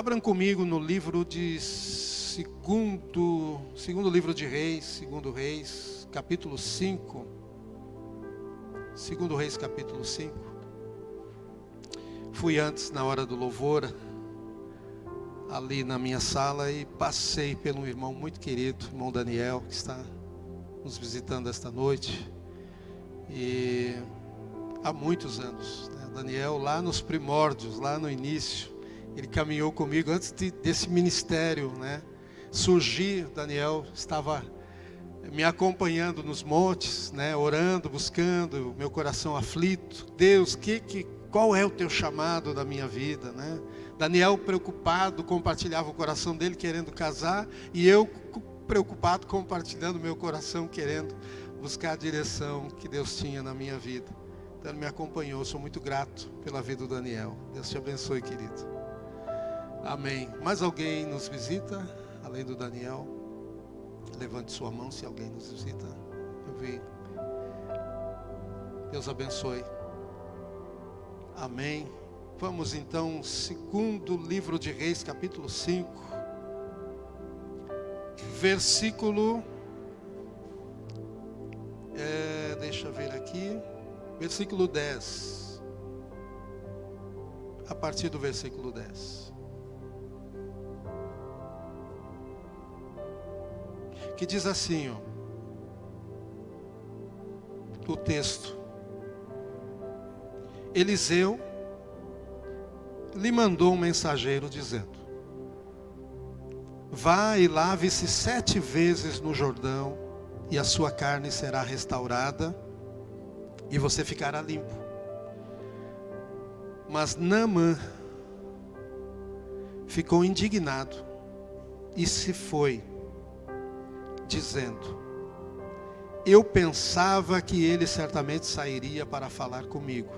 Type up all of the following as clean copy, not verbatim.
Abram comigo no livro de segundo livro de Reis, segundo Reis, capítulo 5. Segundo Reis, capítulo 5. Fui antes, na hora do louvor, ali na minha sala e passei pelo irmão muito querido, irmão Daniel, que está nos visitando esta noite. E há muitos anos, né? Daniel, lá nos primórdios, lá no início, ele caminhou comigo antes desse ministério, né, surgir. Daniel estava me acompanhando nos montes, né, orando, buscando, meu coração aflito. Deus, qual é o teu chamado da minha vida, né? Daniel preocupado, compartilhava o coração dele querendo casar, e eu preocupado compartilhando meu coração querendo buscar a direção que Deus tinha na minha vida. Então ele me acompanhou, sou muito grato pela vida do Daniel. Deus te abençoe, querido. Amém. Mais alguém nos visita, além do Daniel? Levante sua mão se alguém nos visita. Eu vi. Deus abençoe. Amém. Vamos então, segundo livro de Reis, capítulo 5. Versículo... deixa eu ver aqui. Versículo 10. A partir do versículo 10. Que diz assim, o texto: Eliseu lhe mandou um mensageiro dizendo: vá e lave-se 7 vezes no Jordão, e a sua carne será restaurada, e você ficará limpo. Mas Naamã ficou indignado e se foi, dizendo: eu pensava que ele certamente sairia para falar comigo.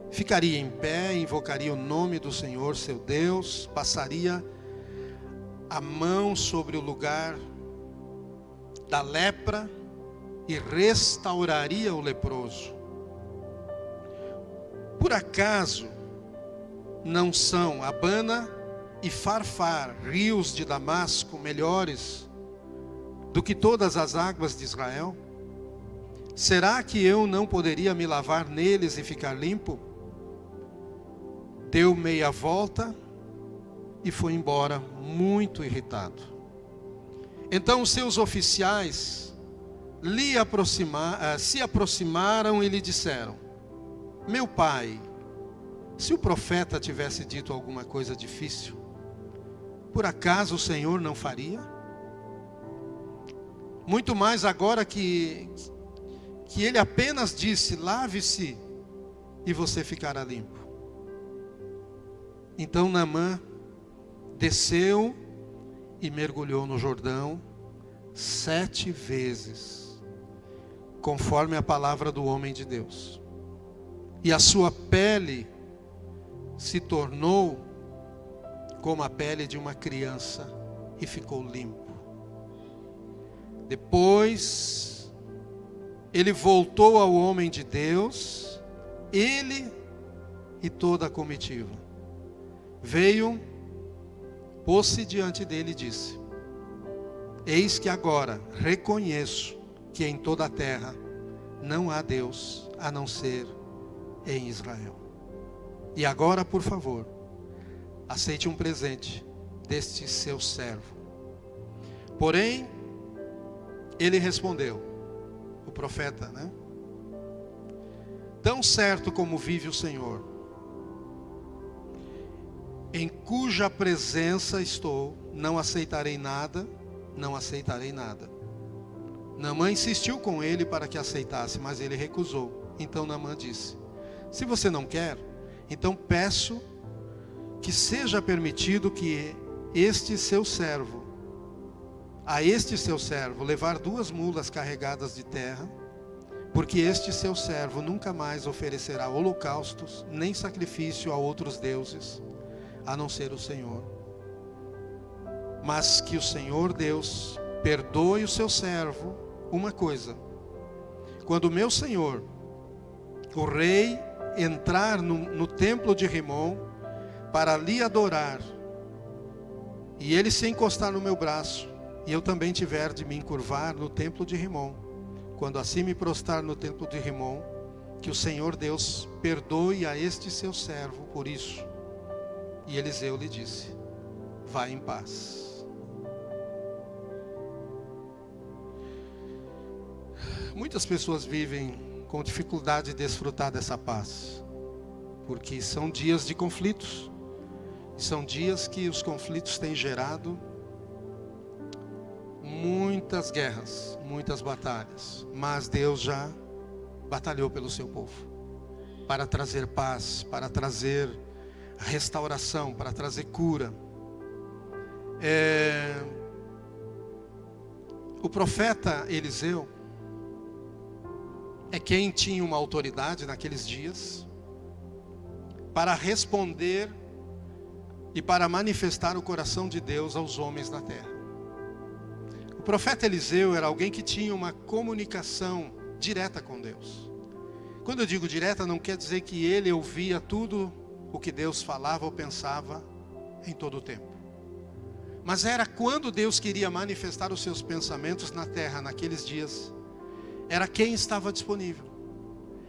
Ficaria em pé, invocaria o nome do Senhor, seu Deus, passaria a mão sobre o lugar da lepra e restauraria o leproso. Por acaso não são Abana e Farfar, rios de Damasco, melhores do que todas as águas de Israel? Será que eu não poderia me lavar neles e ficar limpo? Deu meia volta e foi embora, muito irritado. Então os seus oficiais se aproximaram e lhe disseram: meu pai, se o profeta tivesse dito alguma coisa difícil, por acaso o Senhor não faria? Muito mais agora que ele apenas disse: lave-se e você ficará limpo. Então Naamã desceu e mergulhou no Jordão 7 vezes, conforme a palavra do homem de Deus. E a sua pele se tornou como a pele de uma criança e ficou limpo. Depois, ele voltou ao homem de Deus, ele e toda a comitiva. Veio, pôs-se diante dele e disse: eis que agora reconheço que em toda a terra não há Deus a não ser em Israel. E agora, por favor, aceite um presente deste seu servo. Porém, ele respondeu, o profeta, né? Tão certo como vive o Senhor, em cuja presença estou, não aceitarei nada, não aceitarei nada. Naamã insistiu com ele para que aceitasse, mas ele recusou. Então Naamã disse: se você não quer, então peço que seja permitido que a este seu servo levar 2 mulas carregadas de terra, porque este seu servo nunca mais oferecerá holocaustos, nem sacrifício a outros deuses, a não ser o Senhor. Mas que o Senhor Deus perdoe o seu servo uma coisa: quando o meu Senhor, o rei, entrar no templo de Rimon para ali adorar, e ele se encostar no meu braço, e eu também tiver de me encurvar no templo de Rimom, quando assim me prostrar no templo de Rimom, que o Senhor Deus perdoe a este seu servo por isso. E Eliseu lhe disse: vai em paz. Muitas pessoas vivem com dificuldade de desfrutar dessa paz, porque são dias de conflitos. São dias que os conflitos têm gerado muitas guerras, muitas batalhas. Mas Deus já batalhou pelo seu povo, para trazer paz, para trazer restauração, para trazer cura. O profeta Eliseu é quem tinha uma autoridade naqueles dias para responder e para manifestar o coração de Deus aos homens na terra. O profeta Eliseu era alguém que tinha uma comunicação direta com Deus. Quando eu digo direta, não quer dizer que ele ouvia tudo o que Deus falava ou pensava em todo o tempo. Mas era quando Deus queria manifestar os seus pensamentos na terra, naqueles dias, era quem estava disponível.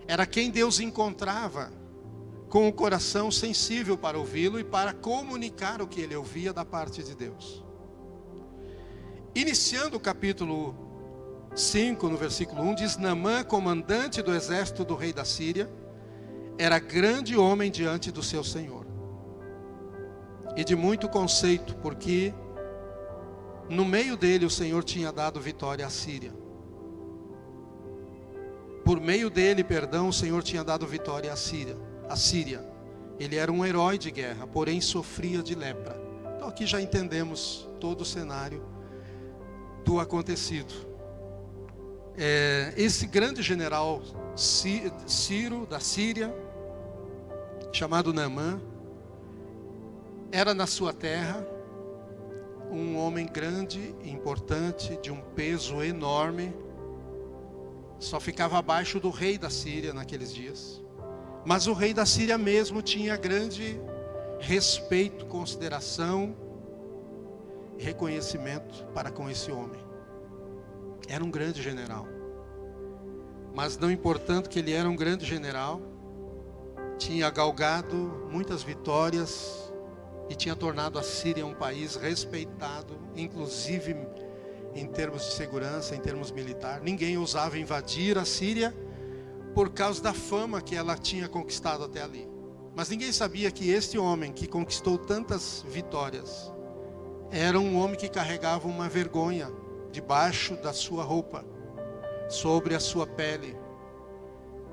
Era quem Deus encontrava com o coração sensível para ouvi-lo e para comunicar o que ele ouvia da parte de Deus. Iniciando o capítulo 5, no versículo 1, diz: Naamã, comandante do exército do rei da Síria, era grande homem diante do seu senhor, e de muito conceito, porque no meio dele o Senhor tinha dado vitória à Síria. Por meio dele, o Senhor tinha dado vitória à Síria. Ele era um herói de guerra, porém sofria de lepra. Então aqui já entendemos todo o cenário do acontecido. Esse grande general Ciro da Síria, chamado Naamã, era na sua terra um homem grande, importante, de um peso enorme. Só ficava abaixo do rei da Síria naqueles dias. Mas o rei da Síria mesmo tinha grande respeito, consideração e reconhecimento para com esse homem. Era um grande general. Mas não importando que ele era um grande general, tinha galgado muitas vitórias e tinha tornado a Síria um país respeitado, inclusive em termos de segurança, em termos militares. Ninguém ousava invadir a Síria por causa da fama que ela tinha conquistado até ali. Mas ninguém sabia que este homem que conquistou tantas vitórias era um homem que carregava uma vergonha debaixo da sua roupa, sobre a sua pele.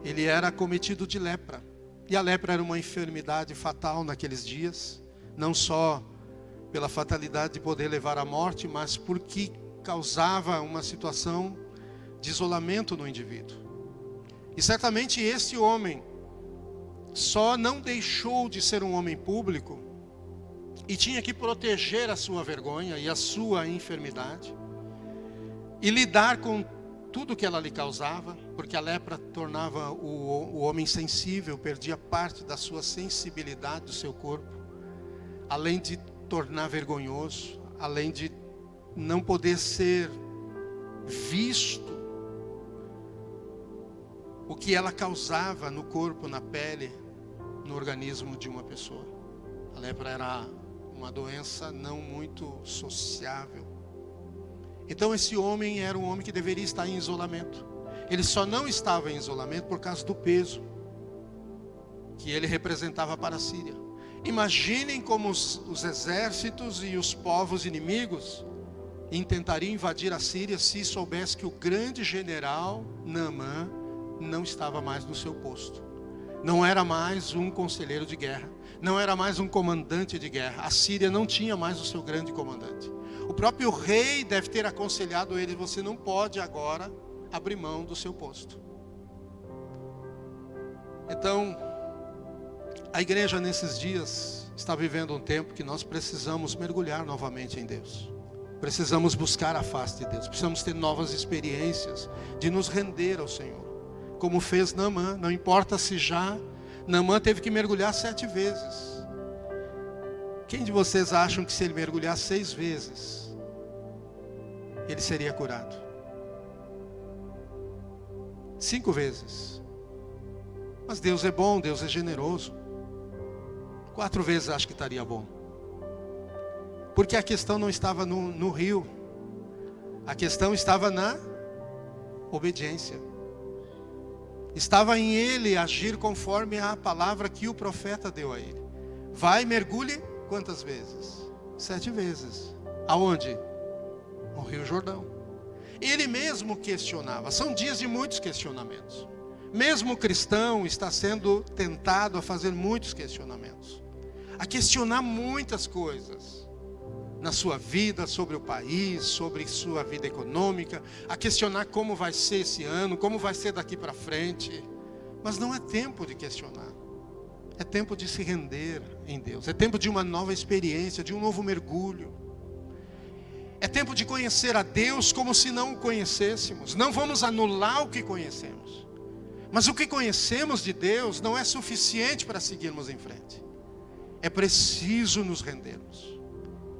Ele era acometido de lepra. E a lepra era uma enfermidade fatal naqueles dias, não só pela fatalidade de poder levar à morte, mas porque causava uma situação de isolamento no indivíduo. E certamente esse homem só não deixou de ser um homem público e tinha que proteger a sua vergonha e a sua enfermidade e lidar com tudo que ela lhe causava, porque a lepra tornava o homem sensível, perdia parte da sua sensibilidade do seu corpo, além de tornar vergonhoso, além de não poder ser visto o que ela causava no corpo, na pele, no organismo de uma pessoa. A lepra era uma doença não muito sociável. Então esse homem era um homem que deveria estar em isolamento. Ele só não estava em isolamento por causa do peso que ele representava para a Síria. Imaginem como os exércitos e os povos inimigos tentariam invadir a Síria se soubesse que o grande general Naamã não estava mais no seu posto. Não era mais um conselheiro de guerra. Não era mais um comandante de guerra. A Síria não tinha mais o seu grande comandante. O próprio rei deve ter aconselhado ele: você não pode agora abrir mão do seu posto. Então, a igreja nesses dias está vivendo um tempo que nós precisamos mergulhar novamente em Deus. Precisamos buscar a face de Deus. Precisamos ter novas experiências de nos render ao Senhor, como fez Naamã. Não importa se já Naamã teve que mergulhar 7 vezes. Quem de vocês acham que se ele mergulhar 6 vezes, ele seria curado? 5 vezes. Mas Deus é bom, Deus é generoso. 4 vezes acho que estaria bom. Porque a questão não estava no rio. A questão estava na obediência. Estava em ele agir conforme a palavra que o profeta deu a ele. Vai, mergulhe quantas vezes? 7 vezes. Aonde? No Rio Jordão. Ele mesmo questionava. São dias de muitos questionamentos. Mesmo o cristão está sendo tentado a fazer muitos questionamentos. A questionar muitas coisas. Na sua vida, sobre o país, sobre sua vida econômica, a questionar como vai ser esse ano, como vai ser daqui para frente. Mas não é tempo de questionar. É tempo de se render em Deus. É tempo de uma nova experiência, de um novo mergulho. É tempo de conhecer a Deus como se não o conhecêssemos. Não vamos anular o que conhecemos. Mas o que conhecemos de Deus não é suficiente para seguirmos em frente. É preciso nos rendermos.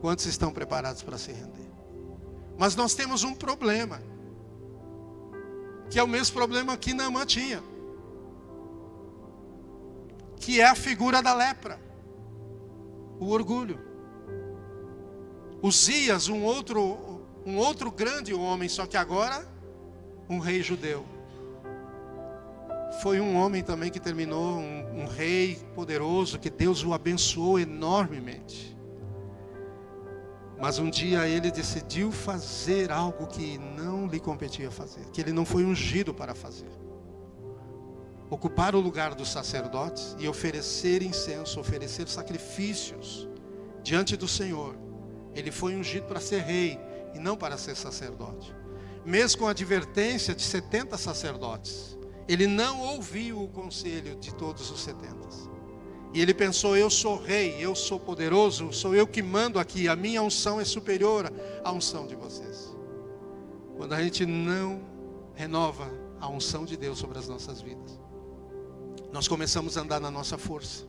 Quantos estão preparados para se render? Mas nós temos um problema, que é o mesmo problema que Naamã tinha, que é a figura da lepra, o orgulho. Uzias, um outro grande homem, só que agora um rei judeu. Foi um homem também que terminou, um rei poderoso, que Deus o abençoou enormemente. Mas um dia ele decidiu fazer algo que não lhe competia fazer, que ele não foi ungido para fazer. Ocupar o lugar dos sacerdotes e oferecer incenso, oferecer sacrifícios diante do Senhor. Ele foi ungido para ser rei e não para ser sacerdote. Mesmo com a advertência de 70 sacerdotes, ele não ouviu o conselho de todos os 70. E ele pensou, eu sou rei, eu sou poderoso, sou eu que mando aqui, a minha unção é superior à unção de vocês. Quando a gente não renova a unção de Deus sobre as nossas vidas, nós começamos a andar na nossa força.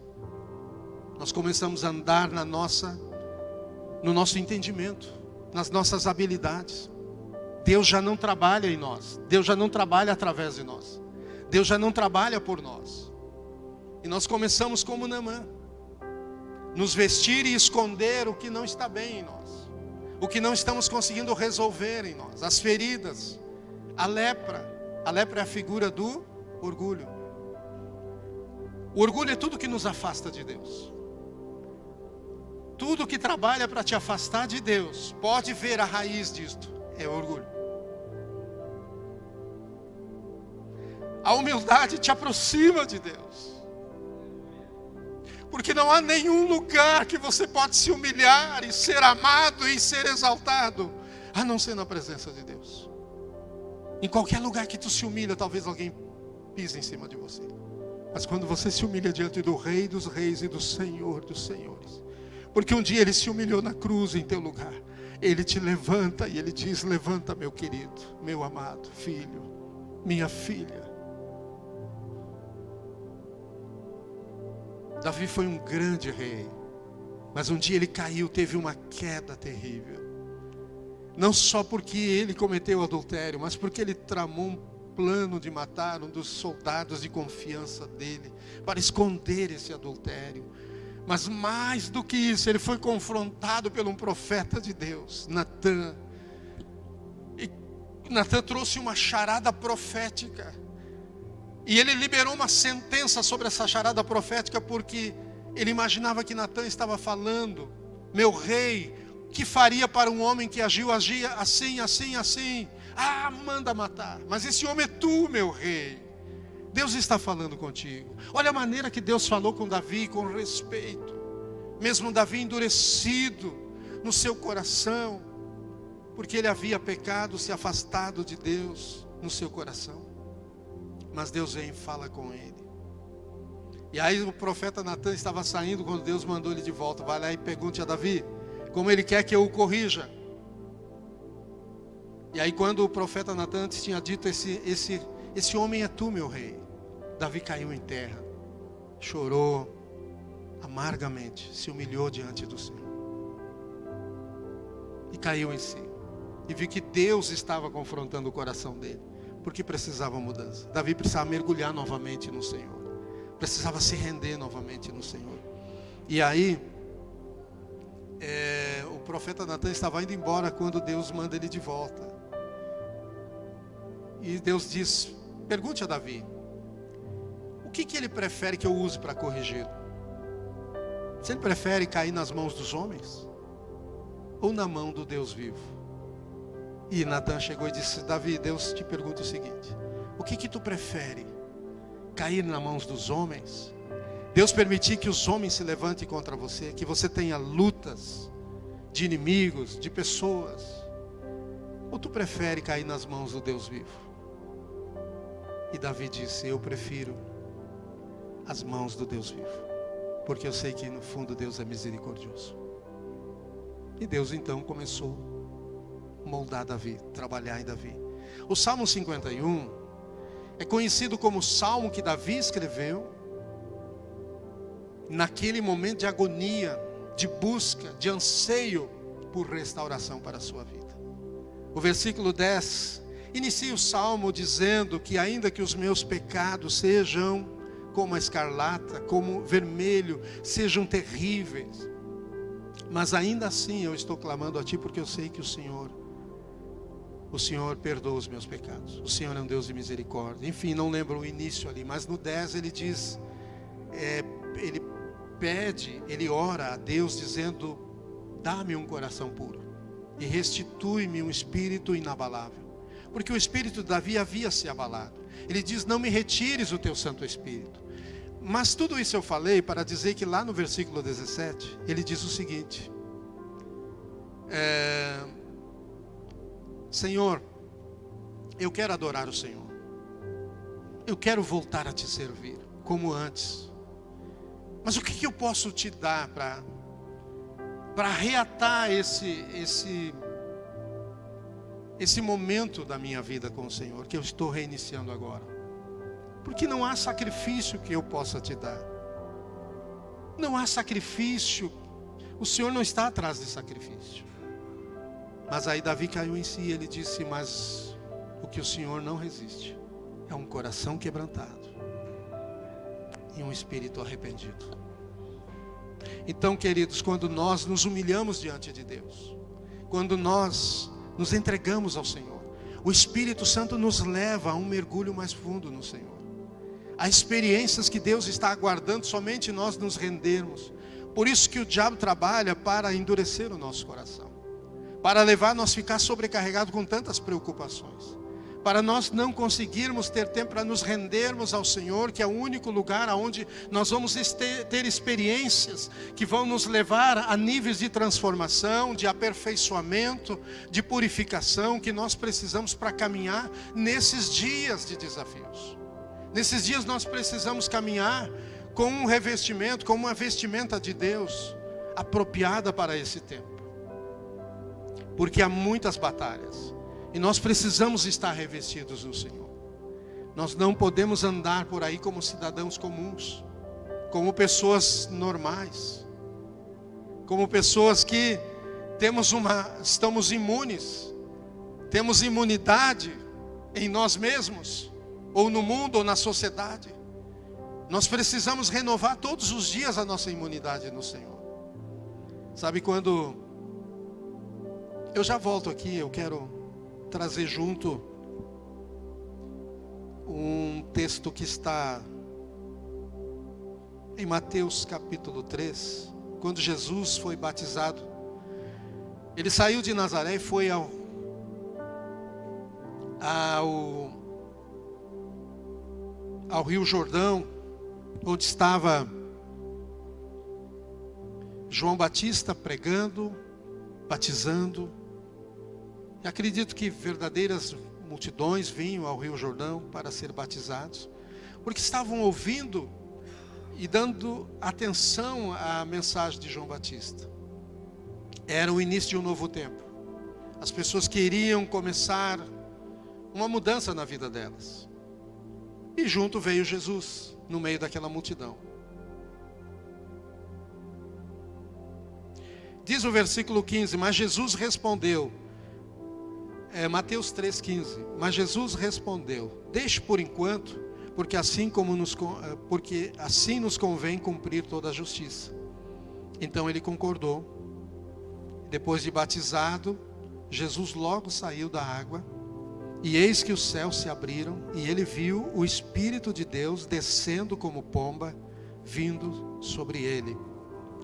Nós começamos a andar no nosso entendimento, nas nossas habilidades. Deus já não trabalha em nós, Deus já não trabalha através de nós, Deus já não trabalha por nós. E nós começamos como Naamã, nos vestir e esconder o que não está bem em nós, o que não estamos conseguindo resolver em nós, as feridas, a lepra é a figura do orgulho. O orgulho é tudo que nos afasta de Deus. Tudo que trabalha para te afastar de Deus, pode ver a raiz disto, é orgulho. A humildade te aproxima de Deus. Porque não há nenhum lugar que você pode se humilhar e ser amado e ser exaltado, a não ser na presença de Deus. Em qualquer lugar que tu se humilha, talvez alguém pise em cima de você. Mas quando você se humilha diante do Rei dos Reis e do Senhor dos Senhores, porque um dia Ele se humilhou na cruz em teu lugar, Ele te levanta e Ele diz, levanta meu querido, meu amado filho, minha filha. Davi foi um grande rei, mas um dia ele caiu, teve uma queda terrível. Não só porque ele cometeu adultério, mas porque ele tramou um plano de matar um dos soldados de confiança dele, para esconder esse adultério. Mas mais do que isso, ele foi confrontado por um profeta de Deus, Natã. E Natã trouxe uma charada profética. E ele liberou uma sentença sobre essa charada profética, porque ele imaginava que Natã estava falando, meu rei, o que faria para um homem que agia assim, assim, assim? Ah, manda matar, mas esse homem é tu, meu rei. Deus está falando contigo. Olha a maneira que Deus falou com Davi, com respeito. Mesmo Davi endurecido no seu coração, porque ele havia pecado, se afastado de Deus no seu coração. Mas Deus vem e fala com ele. E aí o profeta Natã estava saindo quando Deus mandou ele de volta. Vai lá e pergunte a Davi como ele quer que eu o corrija. E aí quando o profeta Natã tinha dito, esse homem é tu, meu rei, Davi caiu em terra, chorou, amargamente, se humilhou diante do Senhor. E caiu em si. E viu que Deus estava confrontando o coração dele, porque precisava mudança. Davi precisava mergulhar novamente no Senhor. Precisava se render novamente no Senhor. E aí, o profeta Natan estava indo embora quando Deus manda ele de volta. E Deus diz, pergunte a Davi, o que ele prefere que eu use para corrigi-lo? Se ele prefere cair nas mãos dos homens? Ou na mão do Deus vivo? E Natan chegou e disse, Davi, Deus te pergunta o seguinte, o que tu prefere? Cair nas mãos dos homens? Deus permitir que os homens se levantem contra você, que você tenha lutas de inimigos, de pessoas? Ou tu prefere cair nas mãos do Deus vivo? E Davi disse, eu prefiro as mãos do Deus vivo, porque eu sei que no fundo Deus é misericordioso. E Deus então começou a moldar Davi, trabalhar em Davi. O Salmo 51 é conhecido como o salmo que Davi escreveu naquele momento de agonia, de busca, de anseio por restauração para a sua vida. O versículo 10 inicia o salmo dizendo que ainda que os meus pecados sejam como a escarlata, como vermelho, sejam terríveis, mas ainda assim eu estou clamando a Ti, porque eu sei que o Senhor perdoa os meus pecados. O Senhor é um Deus de misericórdia. Enfim, não lembro o início ali, mas no 10 ele diz, ele pede, ele ora a Deus dizendo, dá-me um coração puro e restitui-me um espírito inabalável. Porque o espírito de Davi havia se abalado. Ele diz, não me retires o teu Santo Espírito. Mas tudo isso eu falei para dizer que lá no versículo 17, ele diz o seguinte, Senhor, eu quero adorar o Senhor. Eu quero voltar a te servir, como antes. Mas o que eu posso te dar para reatar esse momento da minha vida com o Senhor, que eu estou reiniciando agora? Porque não há sacrifício que eu possa te dar. Não há sacrifício. O Senhor não está atrás de sacrifício. Mas aí Davi caiu em si e ele disse, mas o que o Senhor não resiste é um coração quebrantado e um espírito arrependido. Então, queridos, quando nós nos humilhamos diante de Deus, quando nós nos entregamos ao Senhor, o Espírito Santo nos leva a um mergulho mais fundo no Senhor. Há experiências que Deus está aguardando somente nós nos rendermos. Por isso que o diabo trabalha para endurecer o nosso coração, para levar nós a ficar sobrecarregados com tantas preocupações, para nós não conseguirmos ter tempo para nos rendermos ao Senhor, que é o único lugar onde nós vamos ter experiências que vão nos levar a níveis de transformação, de aperfeiçoamento, de purificação, que nós precisamos para caminhar nesses dias de desafios. Nesses dias nós precisamos caminhar com um revestimento, com uma vestimenta de Deus apropriada para esse tempo. Porque há muitas batalhas e nós precisamos estar revestidos no Senhor. Nós não podemos andar por aí como cidadãos comuns, como pessoas normais, como pessoas que estamos imunes, temos imunidade em nós mesmos, ou no mundo, ou na sociedade. Nós precisamos renovar todos os dias a nossa imunidade no Senhor. Sabe quando... Eu já volto aqui, eu quero trazer junto um texto que está em Mateus capítulo 3. Quando Jesus foi batizado, ele saiu de Nazaré e foi ao Rio Jordão, onde estava João Batista pregando, batizando. E acredito que verdadeiras multidões vinham ao Rio Jordão para ser batizados, porque estavam ouvindo e dando atenção à mensagem de João Batista. Era o início de um novo tempo. As pessoas queriam começar uma mudança na vida delas. E junto veio Jesus, no meio daquela multidão. Diz o versículo 15, mas Jesus respondeu, Mateus 3,15, mas Jesus respondeu, deixe por enquanto, porque assim nos convém cumprir toda a justiça. Então ele concordou. Depois de batizado, Jesus logo saiu da água, e eis que os céus se abriram, e ele viu o Espírito de Deus descendo como pomba, vindo sobre ele.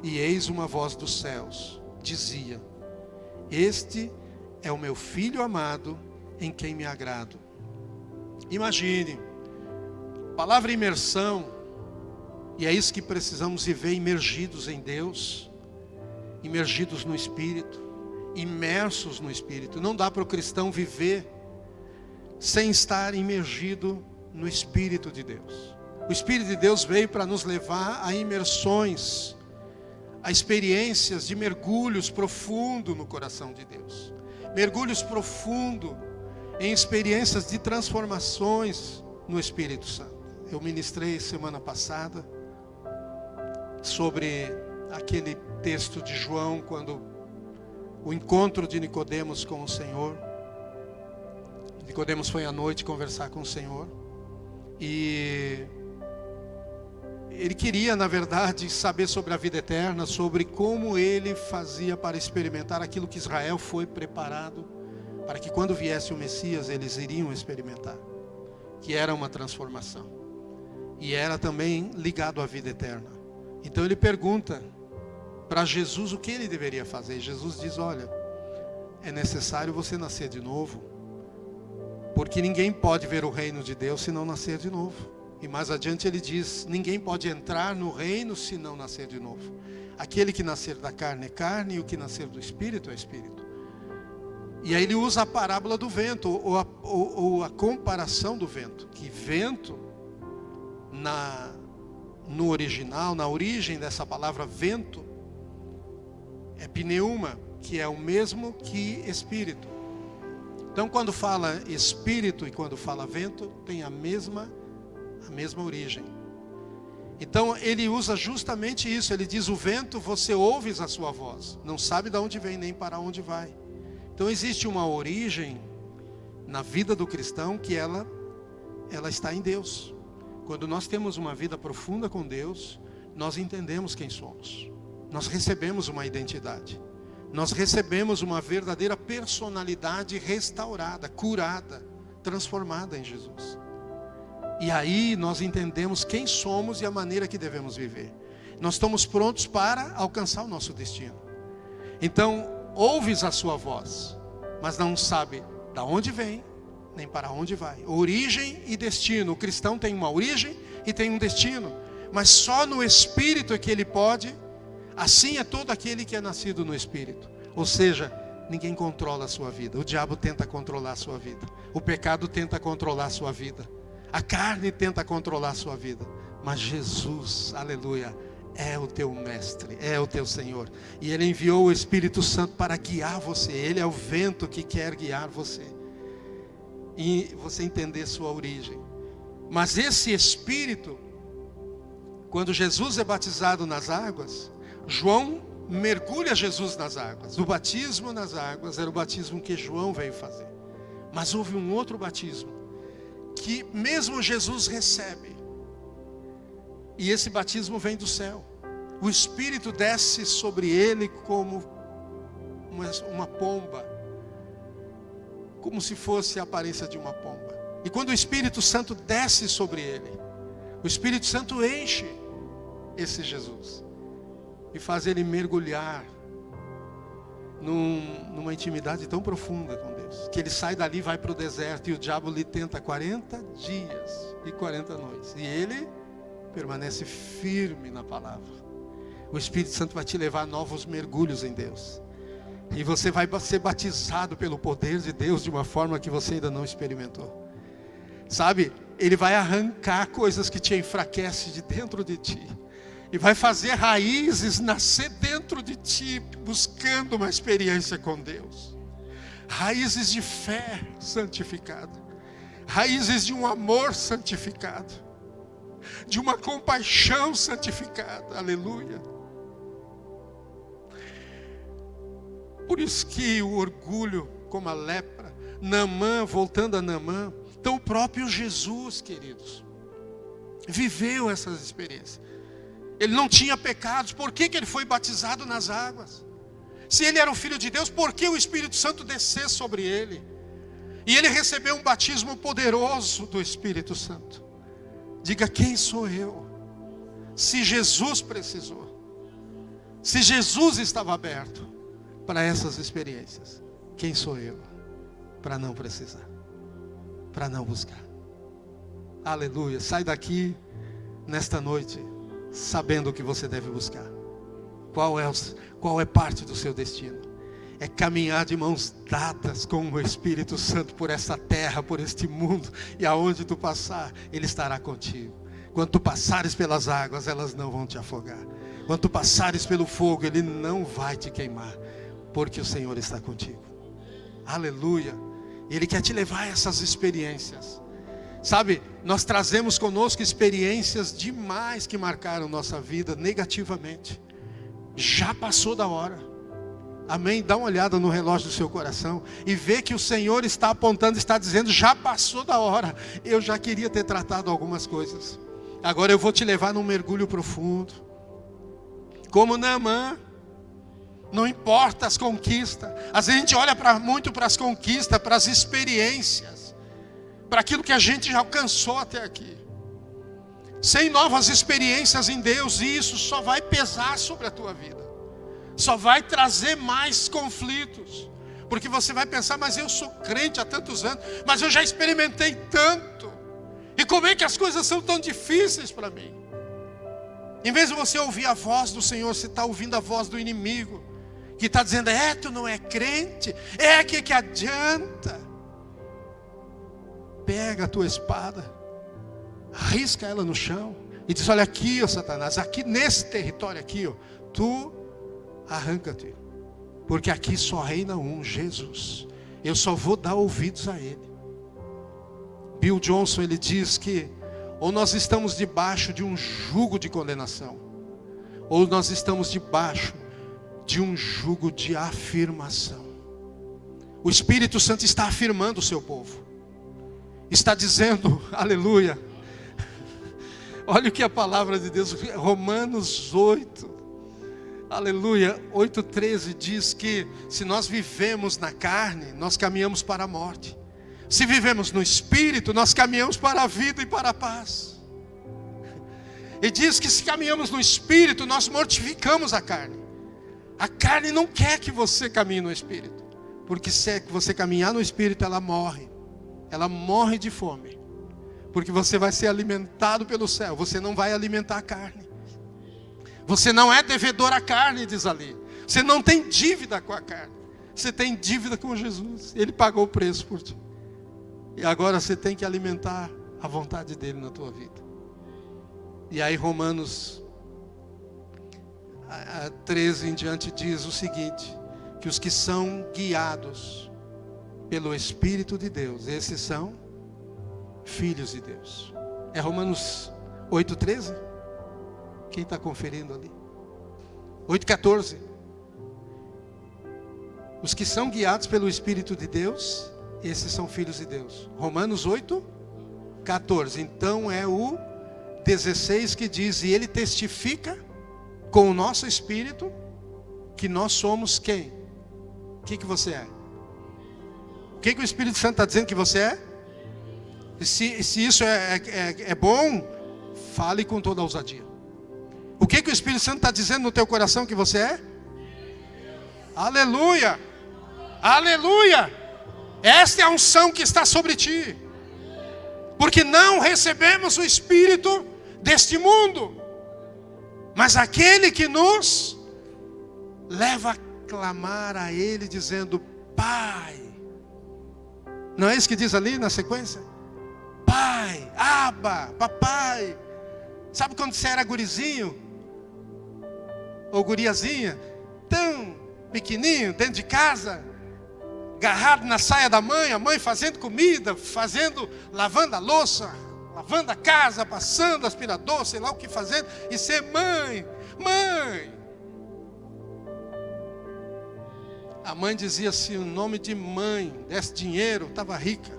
E eis uma voz dos céus, dizia, este é o meu Filho amado, em quem me agrado. Imagine, a palavra imersão, e é isso que precisamos viver, imergidos em Deus, imergidos no Espírito, imersos no Espírito. Não dá para o cristão viver sem estar imergido no Espírito de Deus. O Espírito de Deus veio para nos levar a imersões, a experiências de mergulhos profundos no coração de Deus. Mergulhos profundos em experiências de transformações no Espírito Santo. Eu ministrei semana passada sobre aquele texto de João, quando o encontro de Nicodemos com o Senhor. Nicodemos foi à noite conversar com o Senhor, e ele queria, na verdade, saber sobre a vida eterna, sobre como ele fazia para experimentar aquilo que Israel foi preparado, para que quando viesse o Messias, eles iriam experimentar, que era uma transformação, e era também ligado à vida eterna. Então ele pergunta para Jesus o que ele deveria fazer, e Jesus diz, olha, é necessário você nascer de novo, porque ninguém pode ver o reino de Deus se não nascer de novo. E mais adiante ele diz, ninguém pode entrar no reino se não nascer de novo. Aquele que nascer da carne é carne, e o que nascer do Espírito é Espírito. E aí ele usa a parábola do vento, ou a comparação do vento. Que vento, no original, na origem dessa palavra vento, é pneuma, que é o mesmo que Espírito. Então quando fala Espírito e quando fala vento, tem a mesma origem. Então ele usa justamente isso. Ele diz, o vento, você ouves a sua voz, não sabe de onde vem nem para onde vai. Então existe uma origem na vida do cristão que ela está em Deus. Quando nós temos uma vida profunda com Deus, nós entendemos quem somos. Nós recebemos uma identidade. Nós recebemos uma verdadeira personalidade restaurada, curada, transformada em Jesus. E aí nós entendemos quem somos e a maneira que devemos viver. Nós estamos prontos para alcançar o nosso destino. Então, ouves a sua voz, mas não sabe de onde vem, nem para onde vai. Origem e destino. O cristão tem uma origem e tem um destino. Mas só no Espírito é que ele pode. Assim é todo aquele que é nascido no Espírito. Ou seja, ninguém controla a sua vida. O diabo tenta controlar a sua vida. O pecado tenta controlar a sua vida. A carne tenta controlar a sua vida, mas Jesus, aleluia, é o teu mestre, é o teu Senhor. E Ele enviou o Espírito Santo para guiar você. Ele é o vento que quer guiar você. E você entender sua origem. Mas esse Espírito, quando Jesus é batizado nas águas, João mergulha Jesus nas águas. O batismo nas águas era o batismo que João veio fazer. Mas houve um outro batismo que mesmo Jesus recebe, e esse batismo vem do céu. O Espírito desce sobre ele como uma pomba, como se fosse a aparência de uma pomba. E quando o Espírito Santo desce sobre ele, o Espírito Santo enche esse Jesus e faz ele mergulhar numa intimidade tão profunda com Deus, que ele sai dali e vai para o deserto, e o diabo lhe tenta 40 dias e 40 noites, e ele permanece firme na palavra. O Espírito Santo vai te levar a novos mergulhos em Deus, e você vai ser batizado pelo poder de Deus de uma forma que você ainda não experimentou. Sabe, ele vai arrancar coisas que te enfraquecem de dentro de ti, e vai fazer raízes nascer dentro de ti, buscando uma experiência com Deus. Raízes de fé santificada. Raízes de um amor santificado. De uma compaixão santificada. Aleluia. Por isso que o orgulho, como a lepra, Naamã, voltando a Naamã, então o próprio Jesus, queridos, viveu essas experiências. Ele não tinha pecados, por que ele foi batizado nas águas? Se ele era o Filho de Deus, por que o Espírito Santo desceu sobre ele? E ele recebeu um batismo poderoso do Espírito Santo. Diga, quem sou eu? Se Jesus precisou, se Jesus estava aberto para essas experiências, quem sou eu para não precisar, para não buscar? Aleluia. Sai daqui nesta noite sabendo o que você deve buscar. Qual é parte do seu destino? É caminhar de mãos dadas com o Espírito Santo por essa terra, por este mundo, e aonde tu passar, Ele estará contigo. Quando tu passares pelas águas, elas não vão te afogar. Quando tu passares pelo fogo, Ele não vai te queimar, porque o Senhor está contigo. Aleluia. Ele quer te levar a essas experiências. Sabe, nós trazemos conosco experiências demais que marcaram nossa vida negativamente. Já passou da hora. Amém? Dá uma olhada no relógio do seu coração e vê que o Senhor está apontando, está dizendo, já passou da hora. Eu já queria ter tratado algumas coisas. Agora eu vou te levar num mergulho profundo. Como Naamã. Não importa as conquistas. Às vezes a gente olha muito para as conquistas, para as experiências, para aquilo que a gente já alcançou até aqui. Sem novas experiências em Deus, isso só vai pesar sobre a tua vida. Só vai trazer mais conflitos. Porque você vai pensar, mas eu sou crente há tantos anos, mas eu já experimentei tanto. E como é que as coisas são tão difíceis para mim? Em vez de você ouvir a voz do Senhor, você está ouvindo a voz do inimigo, que está dizendo, tu não é crente? Que adianta? Pega a tua espada, risca ela no chão e diz, olha aqui, ó Satanás, aqui nesse território aqui, ó, tu arranca-te, porque aqui só reina um, Jesus. Eu só vou dar ouvidos a Ele. Bill Johnson, ele diz que ou nós estamos debaixo de um jugo de condenação, ou nós estamos debaixo de um jugo de afirmação. O Espírito Santo está afirmando o seu povo. Está dizendo, aleluia. Olha o que a palavra de Deus, Romanos 8, aleluia, 8:13 diz que se nós vivemos na carne, nós caminhamos para a morte. Se vivemos no Espírito, nós caminhamos para a vida e para a paz. E diz que se caminhamos no Espírito, nós mortificamos a carne. A carne não quer que você caminhe no Espírito, porque se você caminhar no Espírito, ela morre. Ela morre de fome, porque você vai ser alimentado pelo céu. Você não vai alimentar a carne. Você não é devedor à carne, diz ali. Você não tem dívida com a carne. Você tem dívida com Jesus. Ele pagou o preço por ti. E agora você tem que alimentar a vontade dele na tua vida. E aí Romanos 13 em diante diz o seguinte, que os que são guiados pelo Espírito de Deus, esses são filhos de Deus. É Romanos 8:13? Quem está conferindo ali? 8:14. Os que são guiados pelo Espírito de Deus, esses são filhos de Deus. Romanos 8:14. Então é o 16 que diz, e ele testifica com o nosso espírito que nós somos quem? O que você é? O que o Espírito Santo está dizendo que você é? E se isso é bom, fale com toda a ousadia. O que o Espírito Santo está dizendo no teu coração que você é? Aleluia! Aleluia! Esta é a unção que está sobre ti. Porque não recebemos o Espírito deste mundo, mas aquele que nos leva a clamar a Ele dizendo, Pai. Não é isso que diz ali na sequência? Pai, Abba, papai. Sabe quando você era gurizinho? Ou guriazinha? Tão pequenininho, dentro de casa, agarrado na saia da mãe, a mãe fazendo comida, lavando a louça, lavando a casa, passando aspirador, sei lá o que fazendo, e ser mãe. A mãe dizia assim, o nome de mãe, desse dinheiro, estava rica.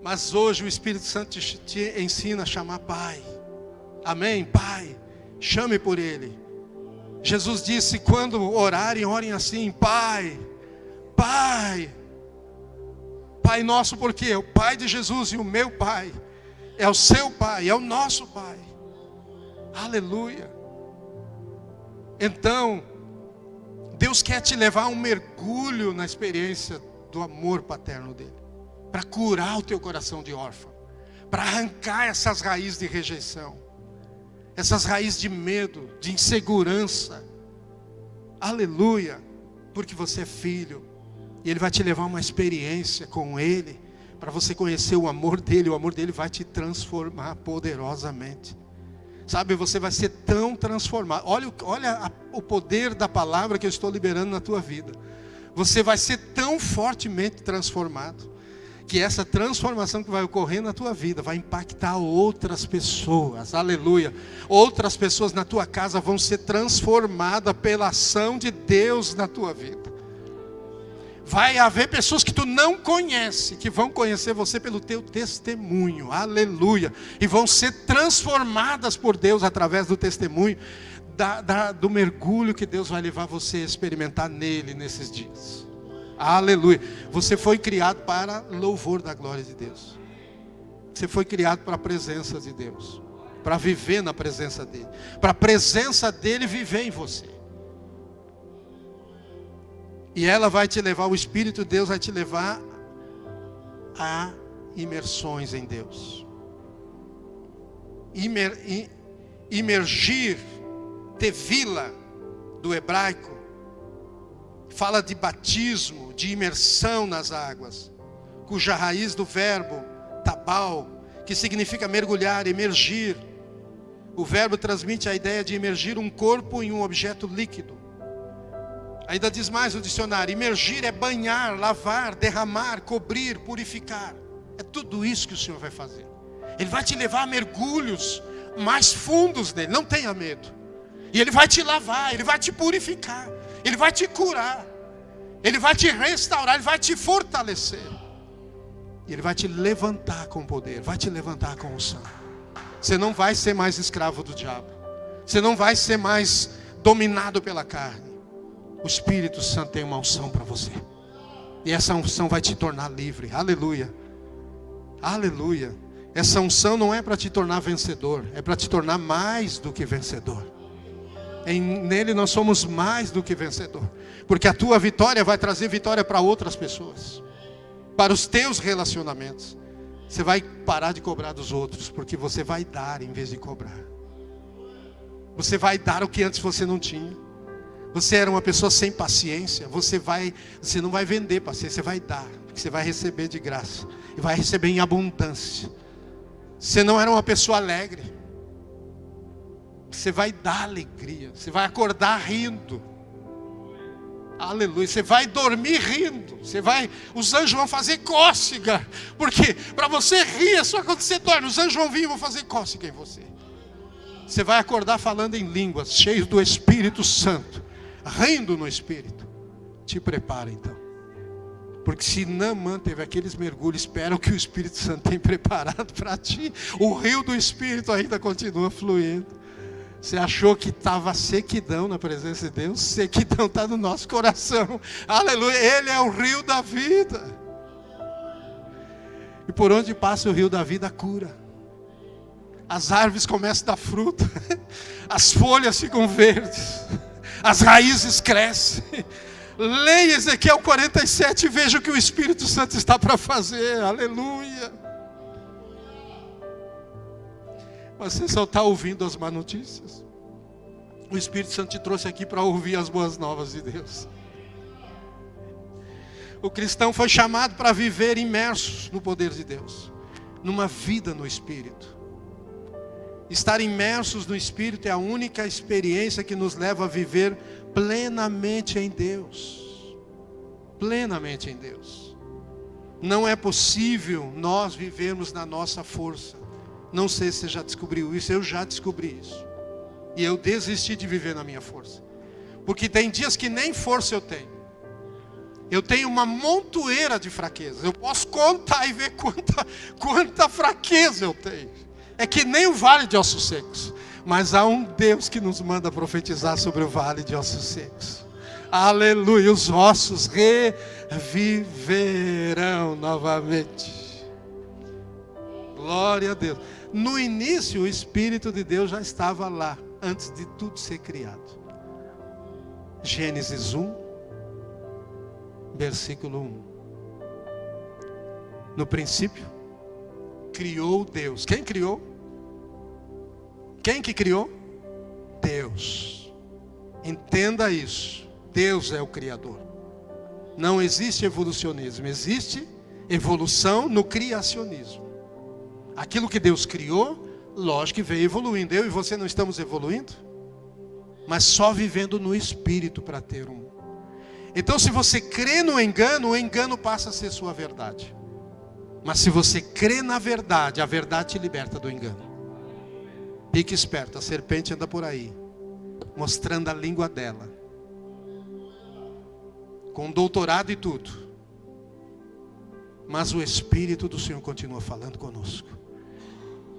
Mas hoje o Espírito Santo te ensina a chamar Pai. Amém? Pai, chame por Ele. Jesus disse, quando orarem, orem assim, Pai, Pai. Pai nosso, porque é o Pai de Jesus e o meu Pai. É o seu Pai, é o nosso Pai. Aleluia. Então, Deus quer te levar a um mergulho na experiência do amor paterno dele. Para curar o teu coração de órfão. Para arrancar essas raízes de rejeição. Essas raízes de medo, de insegurança. Aleluia. Porque você é filho. E Ele vai te levar a uma experiência com Ele. Para você conhecer o amor dEle. O amor dEle vai te transformar poderosamente. Sabe, você vai ser tão transformado. Olha o poder da palavra que eu estou liberando na tua vida. Você vai ser tão fortemente transformado, que essa transformação que vai ocorrer na tua vida vai impactar outras pessoas. Aleluia. Outras pessoas na tua casa vão ser transformadas pela ação de Deus na tua vida. Vai haver pessoas que tu não conhece, que vão conhecer você pelo teu testemunho. Aleluia. E vão ser transformadas por Deus através do testemunho, do mergulho que Deus vai levar você a experimentar nele nesses dias. Aleluia. Você foi criado para louvor da glória de Deus. Você foi criado para a presença de Deus. Para viver na presença dele. Para a presença dele viver em você. E ela vai te levar, o Espírito de Deus vai te levar a imersões em Deus. Imergir, tevila, do hebraico, fala de batismo, de imersão nas águas, cuja raiz do verbo, tabal, que significa mergulhar, emergir. O verbo transmite a ideia de imergir um corpo em um objeto líquido. Ainda diz mais o dicionário, imergir é banhar, lavar, derramar, cobrir, purificar. É tudo isso que o Senhor vai fazer. Ele vai te levar a mergulhos mais fundos nele, não tenha medo. E Ele vai te lavar, Ele vai te purificar, Ele vai te curar, Ele vai te restaurar, Ele vai te fortalecer. E Ele vai te levantar com poder, vai te levantar com unção. Você não vai ser mais escravo do diabo. Você não vai ser mais dominado pela carne. O Espírito Santo tem uma unção para você. E essa unção vai te tornar livre. Aleluia. Aleluia. Essa unção não é para te tornar vencedor. É para te tornar mais do que vencedor. Nele nós somos mais do que vencedor. Porque a tua vitória vai trazer vitória para outras pessoas. Para os teus relacionamentos. Você vai parar de cobrar dos outros. Porque você vai dar em vez de cobrar. Você vai dar o que antes você não tinha. Você era uma pessoa sem paciência. Você não vai vender paciência, você vai dar. Porque você vai receber de graça. E vai receber em abundância. Você não era uma pessoa alegre. Você vai dar alegria. Você vai acordar rindo. Aleluia. Você vai dormir rindo. Os anjos vão fazer cócega. Porque para você rir é só quando você dorme. Os anjos vão vir e vão fazer cócega em você. Você vai acordar falando em línguas, cheio do Espírito Santo. Rindo no Espírito. Te prepara então. Porque se Naamã teve aqueles mergulhos, espera o que o Espírito Santo tem preparado para ti. O rio do Espírito ainda continua fluindo. Você achou que estava sequidão na presença de Deus? Sequidão está no nosso coração. Aleluia. Ele é o rio da vida. E por onde passa o rio da vida, cura. As árvores começam a dar fruto. As folhas ficam verdes. As raízes crescem. Leia Ezequiel 47 e veja o que o Espírito Santo está para fazer. Aleluia. Você só está ouvindo as más notícias. O Espírito Santo te trouxe aqui para ouvir as boas novas de Deus. O cristão foi chamado para viver imersos no poder de Deus. Numa vida no Espírito. Estar imersos no Espírito é a única experiência que nos leva a viver plenamente em Deus. Plenamente em Deus. Não é possível nós vivermos na nossa força. Não sei se você já descobriu isso, eu já descobri isso. E eu desisti de viver na minha força. Porque tem dias que nem força eu tenho. Eu tenho uma montoeira de fraquezas. Eu posso contar e ver quanta fraqueza eu tenho. É que nem o vale de ossos secos. Mas há um Deus que nos manda profetizar sobre o vale de ossos secos. Aleluia, os ossos reviverão novamente. Glória a Deus. No início, o Espírito de Deus já estava lá, antes de tudo ser criado. Gênesis 1, versículo 1. No princípio, criou Deus. Quem criou? Quem que criou? Deus. Entenda isso. Deus é o Criador. Não existe evolucionismo, existe evolução no criacionismo. Aquilo que Deus criou, lógico que veio evoluindo. Eu e você não estamos evoluindo? Mas só vivendo no Espírito para ter um. Então se você crê no engano, o engano passa a ser sua verdade. Mas se você crê na verdade, a verdade te liberta do engano. Fique esperto, a serpente anda por aí, mostrando a língua dela, com doutorado e tudo. Mas o Espírito do Senhor continua falando conosco.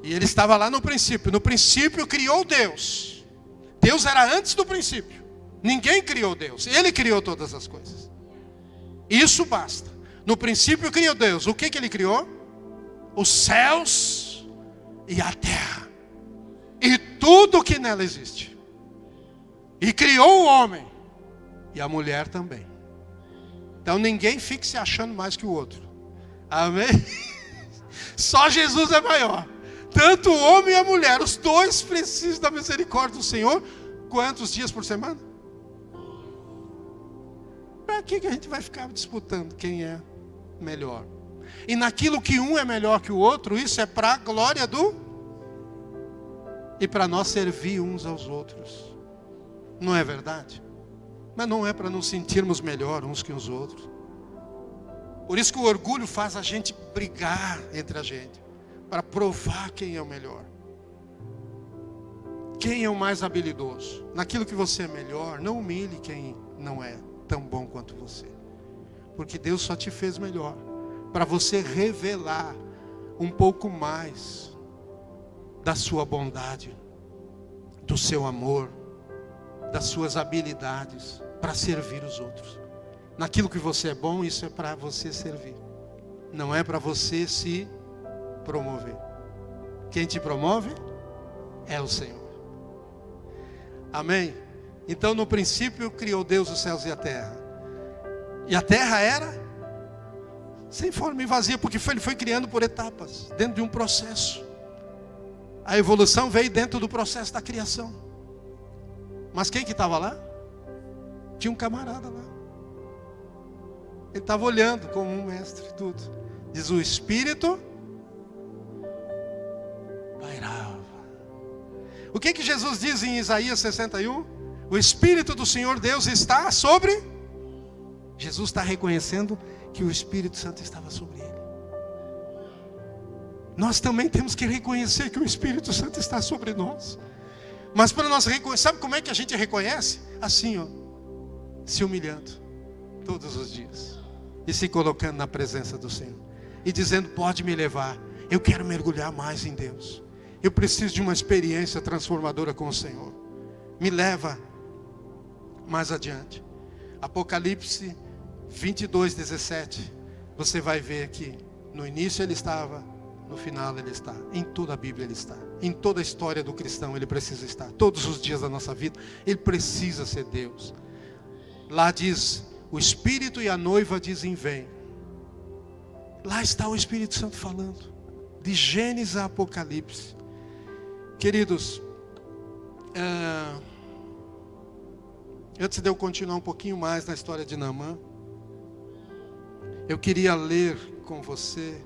E ele estava lá no princípio. No princípio criou Deus. Deus era antes do princípio. Ninguém criou Deus. Ele criou todas as coisas. Isso basta. No princípio criou Deus. O que ele criou? Os céus e a terra. E tudo que nela existe. E criou o homem. E a mulher também. Então ninguém fique se achando mais que o outro. Amém? Só Jesus é maior. Tanto o homem e a mulher, os dois precisam da misericórdia do Senhor. Quantos dias por semana? Para que a gente vai ficar disputando quem é melhor? E naquilo que um é melhor que o outro, isso é para a glória do... E para nós servir uns aos outros. Não é verdade? Mas não é para nos sentirmos melhor uns que os outros. Por isso que o orgulho faz a gente brigar entre a gente. Para provar quem é o melhor. Quem é o mais habilidoso. Naquilo que você é melhor, não humilhe quem não é tão bom quanto você. Porque Deus só te fez melhor. Para você revelar um pouco mais da sua bondade, do seu amor, das suas habilidades para servir os outros. Naquilo que você é bom, isso é para você servir. Não é para você se promover. Quem te promove é o Senhor. Amém? Então no princípio criou Deus os céus e a terra. E a terra era sem forma e vazia, porque ele foi criando por etapas, dentro de um processo. A evolução veio dentro do processo da criação. Mas quem que estava lá? Tinha um camarada lá. Ele estava olhando como um mestre, tudo. Diz o Espírito pairava. O que que Jesus diz em Isaías 61? O Espírito do Senhor Deus está sobre... Jesus está reconhecendo que o Espírito Santo estava sobre ele. Nós também temos que reconhecer que o Espírito Santo está sobre nós. Mas para nós reconhecer, sabe como é que a gente reconhece? Assim, ó, se humilhando todos os dias e se colocando na presença do Senhor e dizendo: pode me levar, eu quero mergulhar mais em Deus, eu preciso de uma experiência transformadora com o Senhor, me leva mais adiante. Apocalipse 22:17, você vai ver que no início ele estava, no final ele está, em toda a Bíblia ele está, em toda a história do cristão ele precisa estar, todos os dias da nossa vida ele precisa ser Deus. Lá diz, o Espírito e a noiva dizem vem. Lá está o Espírito Santo falando, de Gênesis a Apocalipse. Queridos, antes de eu continuar um pouquinho mais na história de Naamã, eu queria ler com você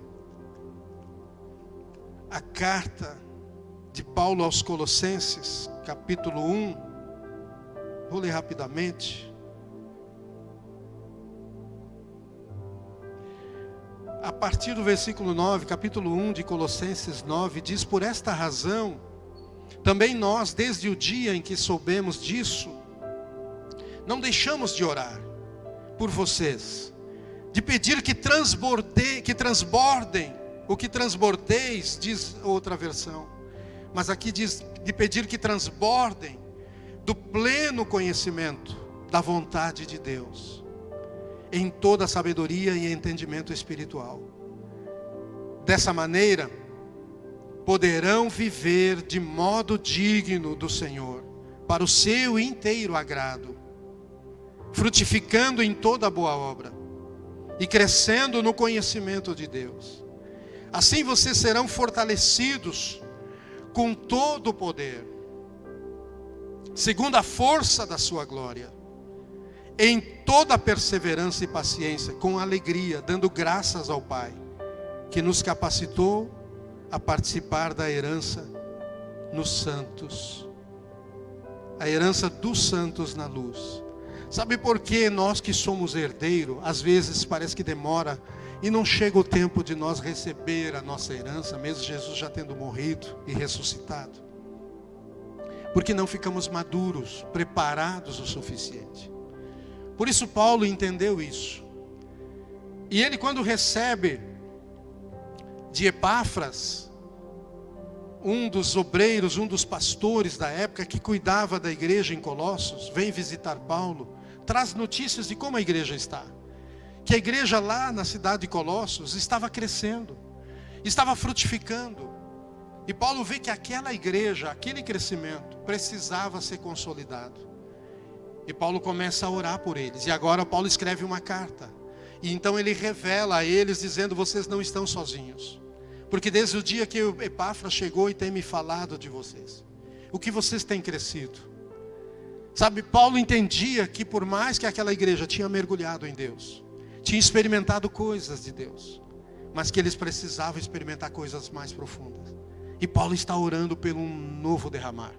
a carta de Paulo aos Colossenses, capítulo 1. Vou ler rapidamente. A partir do versículo 9, capítulo 1 de Colossenses 9, diz: por esta razão, também nós, desde o dia em que soubemos disso, não deixamos de orar por vocês, de pedir que transbordem, o que transbordeis, diz outra versão, mas aqui diz de pedir que transbordem do pleno conhecimento da vontade de Deus, em toda a sabedoria e entendimento espiritual. Dessa maneira, poderão viver de modo digno do Senhor, para o seu inteiro agrado, frutificando em toda boa obra e crescendo no conhecimento de Deus. Assim vocês serão fortalecidos com todo o poder, segundo a força da sua glória, em toda perseverança e paciência, com alegria, dando graças ao Pai, que nos capacitou a participar da herança nos santos, a herança dos santos na luz. Sabe por que nós que somos herdeiros, às vezes parece que demora e não chega o tempo de nós receber a nossa herança, mesmo Jesus já tendo morrido e ressuscitado? Porque não ficamos maduros, preparados o suficiente. Por isso Paulo entendeu isso. E ele, quando recebe de Epáfras, um dos obreiros, um dos pastores da época que cuidava da igreja em Colossos, vem visitar Paulo, traz notícias de como a igreja está. Que a igreja lá na cidade de Colossos estava crescendo, estava frutificando. E Paulo vê que aquela igreja, aquele crescimento, precisava ser consolidado. E Paulo começa a orar por eles. E agora Paulo escreve uma carta. E então ele revela a eles, dizendo: vocês não estão sozinhos. Porque desde o dia que Epáfras chegou e tem me falado de vocês, o que vocês têm crescido. Sabe, Paulo entendia que por mais que aquela igreja tinha mergulhado em Deus, tinha experimentado coisas de Deus, mas que eles precisavam experimentar coisas mais profundas. E Paulo está orando pelo um novo derramar,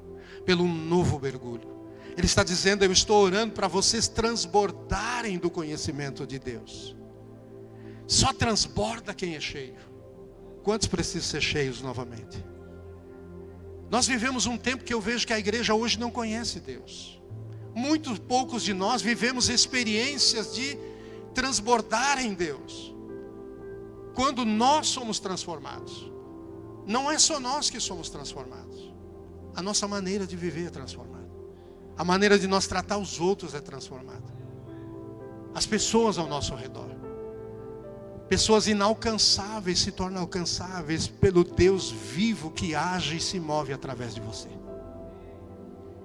pelo um novo mergulho. Ele está dizendo: eu estou orando para vocês transbordarem do conhecimento de Deus. Só transborda quem é cheio. Quantos precisam ser cheios novamente? Nós vivemos um tempo que eu vejo que a igreja hoje não conhece Deus. Muito poucos de nós vivemos experiências de transbordar em Deus. Quando nós somos transformados, não é só nós que somos transformados. A nossa maneira de viver é transformada. A maneira de nós tratar os outros é transformada. As pessoas ao nosso redor. Pessoas inalcançáveis se tornam alcançáveis pelo Deus vivo que age e se move através de você.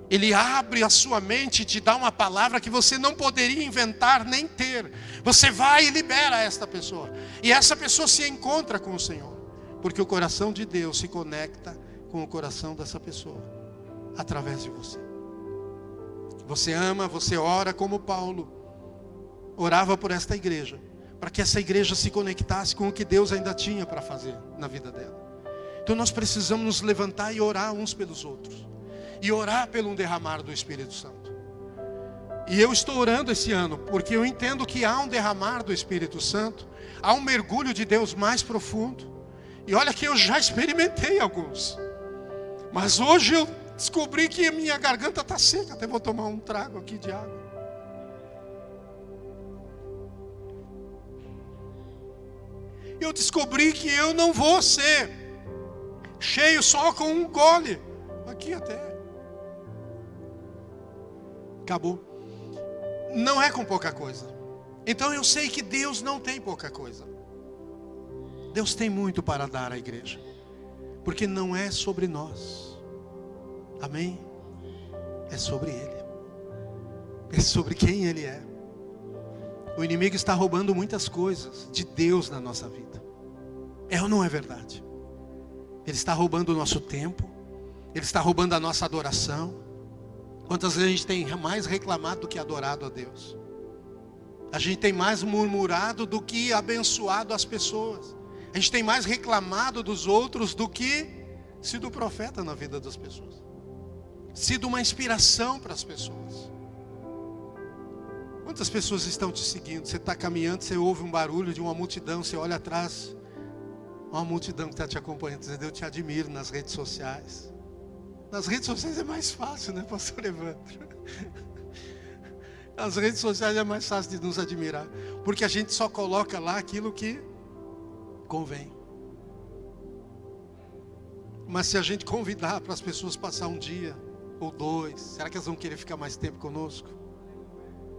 Ele abre a sua mente e te dá uma palavra que você não poderia inventar nem ter. Você vai e libera esta pessoa. E essa pessoa se encontra com o Senhor. Porque o coração de Deus se conecta com o coração dessa pessoa. Através de você. Você ama, você ora como Paulo orava por esta igreja. Para que essa igreja se conectasse com o que Deus ainda tinha para fazer na vida dela. Então nós precisamos nos levantar e orar uns pelos outros. E orar pelo um derramar do Espírito Santo. E eu estou orando esse ano, porque eu entendo que há um derramar do Espírito Santo. Há um mergulho de Deus mais profundo. E olha que eu já experimentei alguns. Mas hoje eu descobri que a minha garganta está seca. Até vou tomar um trago aqui de água. Eu descobri que eu não vou ser cheio só com um gole. Aqui até. Acabou. Não é com pouca coisa. Então eu sei que Deus não tem pouca coisa. Deus tem muito para dar à igreja. Porque não é sobre nós. Amém? É sobre Ele. É sobre quem Ele é. O inimigo está roubando muitas coisas de Deus na nossa vida. É ou não é verdade? Ele está roubando o nosso tempo. Ele está roubando a nossa adoração. Quantas vezes a gente tem mais reclamado do que adorado a Deus? A gente tem mais murmurado do que abençoado as pessoas. A gente tem mais reclamado dos outros do que sido profeta na vida das pessoas. Sido uma inspiração para as pessoas. Quantas pessoas estão te seguindo? Você está caminhando, você ouve um barulho de uma multidão, você olha atrás, uma multidão que está te acompanhando, dizendo: eu te admiro nas redes sociais. Nas redes sociais é mais fácil, né, pastor Evandro? As redes sociais é mais fácil de nos admirar, porque a gente só coloca lá aquilo que convém. Mas se a gente convidar para as pessoas passar um dia ou dois, será que elas vão querer ficar mais tempo conosco?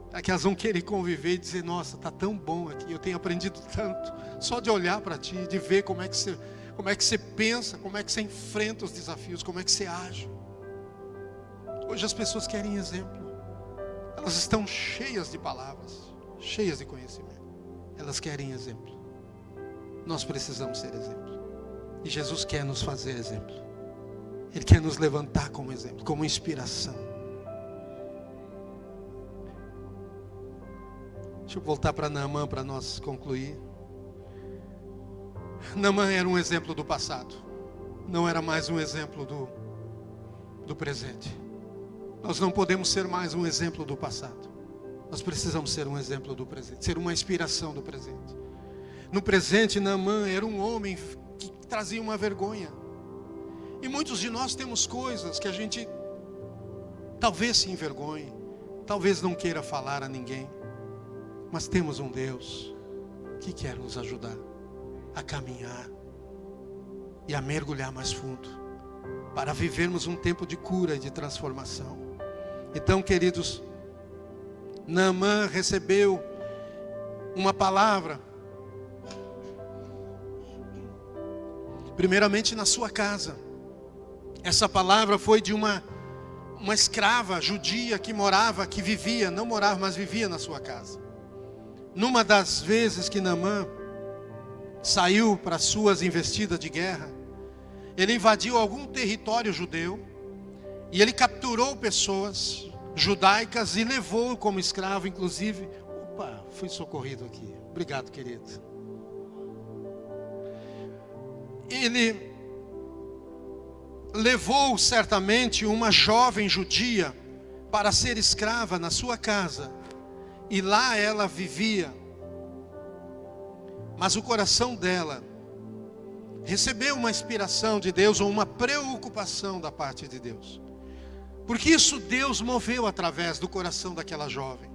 Será que elas vão querer conviver e dizer, nossa, está tão bom aqui, eu tenho aprendido tanto, só de olhar para ti, de ver como é que você pensa, como é que você enfrenta os desafios, como é que você age. Hoje as pessoas querem exemplo. Elas estão cheias de palavras, cheias de conhecimento. Elas querem exemplo. Nós precisamos ser exemplo. E Jesus quer nos fazer exemplo. Ele quer nos levantar como exemplo, como inspiração. Deixa eu voltar para Naamã para nós concluir. Naamã era um exemplo do passado. Não era mais um exemplo do presente. Nós não podemos ser mais um exemplo do passado. Nós precisamos ser um exemplo do presente, ser uma inspiração do presente. No presente, Naamã era um homem que trazia uma vergonha. E muitos de nós temos coisas que a gente talvez se envergonhe, talvez não queira falar a ninguém. Mas temos um Deus que quer nos ajudar a caminhar e a mergulhar mais fundo, para vivermos um tempo de cura e de transformação. Então, queridos, Naamã recebeu uma palavra, primeiramente na sua casa. Essa palavra foi de uma escrava judia que vivia, não morava, mas vivia na sua casa. Numa das vezes que Naamã saiu para suas investidas de guerra, ele invadiu algum território judeu e ele capturou pessoas judaicas e levou como escravo, inclusive. Opa, fui socorrido aqui. Obrigado, querido. Ele levou certamente uma jovem judia para ser escrava na sua casa. E lá ela vivia. Mas o coração dela recebeu uma inspiração de Deus, ou uma preocupação da parte de Deus. Porque isso Deus moveu através do coração daquela jovem.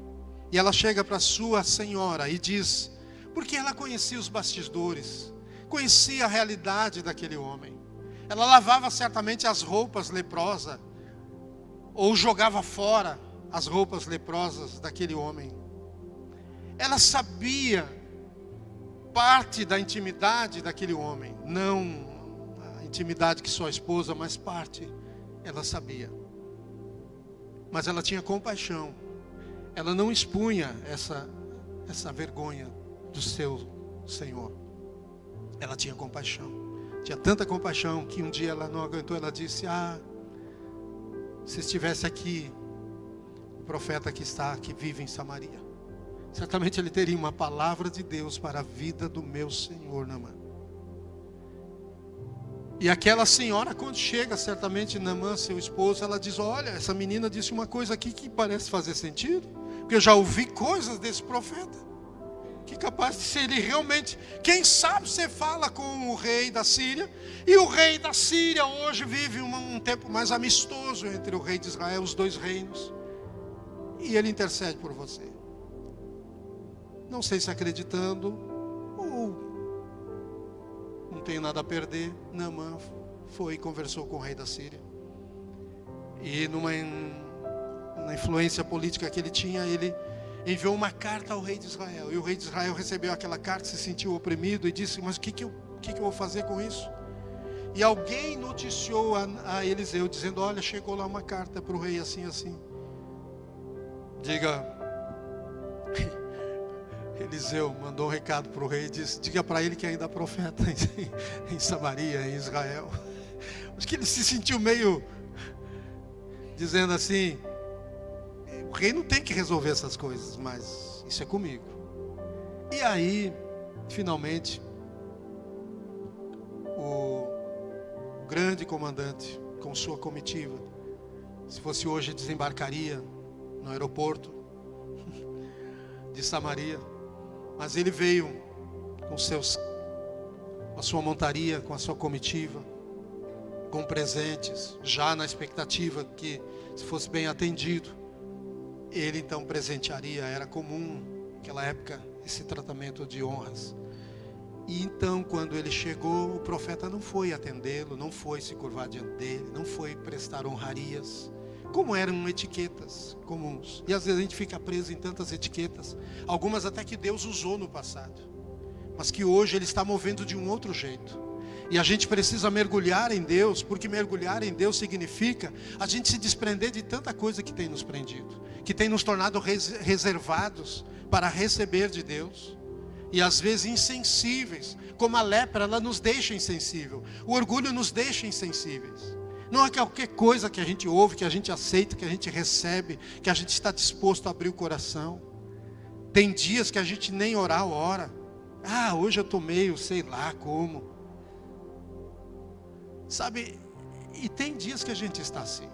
E ela chega para sua senhora e diz, porque ela conhecia os bastidores, conhecia a realidade daquele homem. Ela lavava certamente as roupas leprosas, ou jogava fora as roupas leprosas daquele homem. Ela sabia parte da intimidade daquele homem, não a intimidade que sua esposa, mas parte ela sabia. Mas ela tinha compaixão. Ela não expunha essa vergonha do seu Senhor. Ela tinha compaixão. Tinha tanta compaixão que um dia ela não aguentou. Ela disse, se estivesse aqui o profeta que vive em Samaria, certamente ele teria uma palavra de Deus para a vida do meu Senhor, Naamã. E aquela senhora, quando chega, certamente Naamã, seu esposo, ela diz, olha, essa menina disse uma coisa aqui que parece fazer sentido, porque eu já ouvi coisas desse profeta, que capaz de ser ele realmente, quem sabe você fala com o rei da Síria, e o rei da Síria hoje vive um tempo mais amistoso entre o rei de Israel, os dois reinos, e ele intercede por você. Não sei se acreditando, ou não tenho nada a perder, Naamã foi e conversou com o rei da Síria. E na influência política que ele tinha, ele enviou uma carta ao rei de Israel. E o rei de Israel recebeu aquela carta, se sentiu oprimido e disse, mas o que eu vou fazer com isso? E alguém noticiou a Eliseu, dizendo, olha, chegou lá uma carta para o rei assim, assim. Eliseu mandou um recado para o rei e disse, diga para ele que ainda há profeta em Samaria, em Israel. Acho que ele se sentiu meio dizendo assim, o rei não tem que resolver essas coisas, mas isso é comigo. E aí, finalmente, o grande comandante com sua comitiva, se fosse hoje desembarcaria no aeroporto de Samaria, mas ele veio com a sua montaria, com a sua comitiva, com presentes, já na expectativa que se fosse bem atendido. ele então presentearia, era comum naquela época esse tratamento de honras. E então, quando ele chegou, o profeta não foi atendê-lo, não foi se curvar diante dele, não foi prestar honrarias, como eram etiquetas comuns. E às vezes a gente fica preso em tantas etiquetas, algumas até que Deus usou no passado, mas que hoje Ele está movendo de um outro jeito. E a gente precisa mergulhar em Deus, porque mergulhar em Deus significa a gente se desprender de tanta coisa que tem nos prendido, que tem nos tornado reservados para receber de Deus. E às vezes insensíveis, como a lepra, ela nos deixa insensível. O orgulho nos deixa insensíveis. Não é qualquer coisa que a gente ouve, que a gente aceita, que a gente recebe, que a gente está disposto a abrir o coração. Tem dias que a gente nem orar ora. Hoje eu estou meio, sei lá como. Sabe, e tem dias que a gente está assim.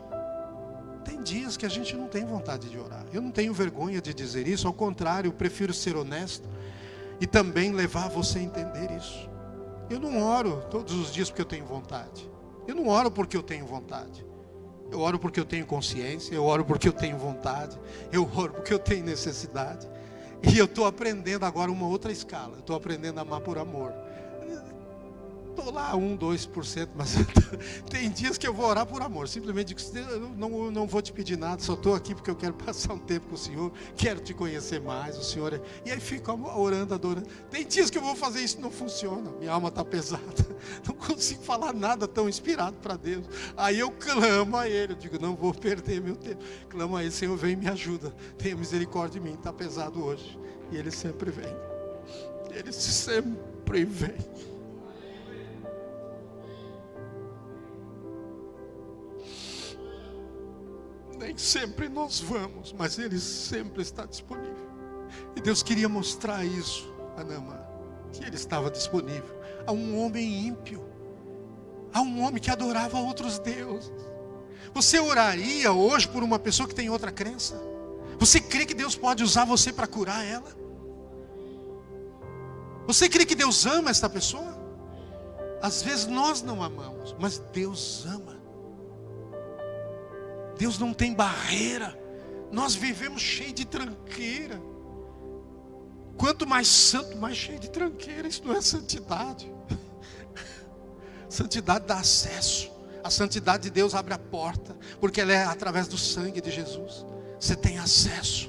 Tem dias que a gente não tem vontade de orar. Eu não tenho vergonha de dizer isso, ao contrário, eu prefiro ser honesto. E também levar você a entender isso. Eu não oro todos os dias porque eu tenho vontade. Eu não oro porque eu tenho vontade. Eu oro porque eu tenho consciência. Eu oro porque eu tenho vontade. Eu oro porque eu tenho necessidade. E eu estou aprendendo agora uma outra escala. Estou aprendendo a amar por amor. Estou lá 1, 2%, mas tem dias que eu vou orar por amor. Simplesmente digo, eu não vou te pedir nada, só estou aqui porque eu quero passar um tempo com o Senhor, quero te conhecer mais, o Senhor. E aí fico orando, adorando. Tem dias que eu vou fazer isso e não funciona, minha alma está pesada, não consigo falar nada tão inspirado para Deus. Aí eu clamo a Ele, eu digo, não vou perder meu tempo. Clamo a Ele, Senhor, vem e me ajuda, tenha misericórdia de mim, está pesado hoje. E Ele sempre vem, Ele sempre vem. Nem sempre nós vamos, mas Ele sempre está disponível. E Deus queria mostrar isso a Naamã, que Ele estava disponível a um homem ímpio, a um homem que adorava outros deuses. Você oraria hoje por uma pessoa que tem outra crença? Você crê que Deus pode usar você para curar ela? Você crê que Deus ama esta pessoa? Às vezes nós não amamos, mas Deus ama. Deus não tem barreira. Nós vivemos cheio de tranqueira. Quanto mais santo, mais cheio de tranqueira. Isso não é santidade. Santidade dá acesso. A santidade de Deus abre a porta, porque ela é através do sangue de Jesus. Você tem acesso.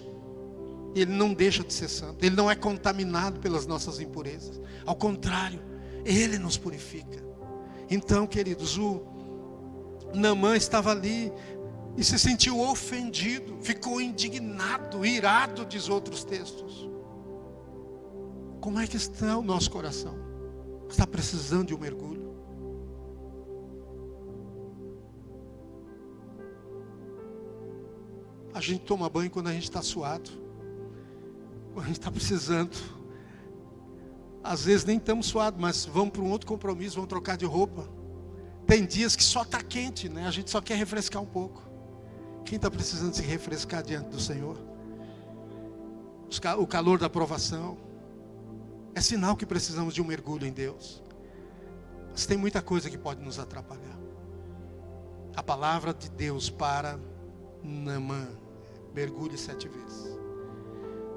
Ele não deixa de ser santo. Ele não é contaminado pelas nossas impurezas. Ao contrário, Ele nos purifica. Então, queridos, o Naamã estava ali e se sentiu ofendido, ficou indignado, irado, diz outros textos. Como é que está o nosso coração? Está precisando de um mergulho? A gente toma banho quando a gente está suado, quando a gente está precisando. Às vezes nem estamos suados, mas vamos para um outro compromisso, vamos trocar de roupa. Tem dias que só está quente, né? A gente só quer refrescar um pouco. Quem está precisando se refrescar diante do Senhor? O calor da provação é sinal que precisamos de um mergulho em Deus. Mas tem muita coisa que pode nos atrapalhar. A palavra de Deus para Naamã: mergulhe 7 vezes.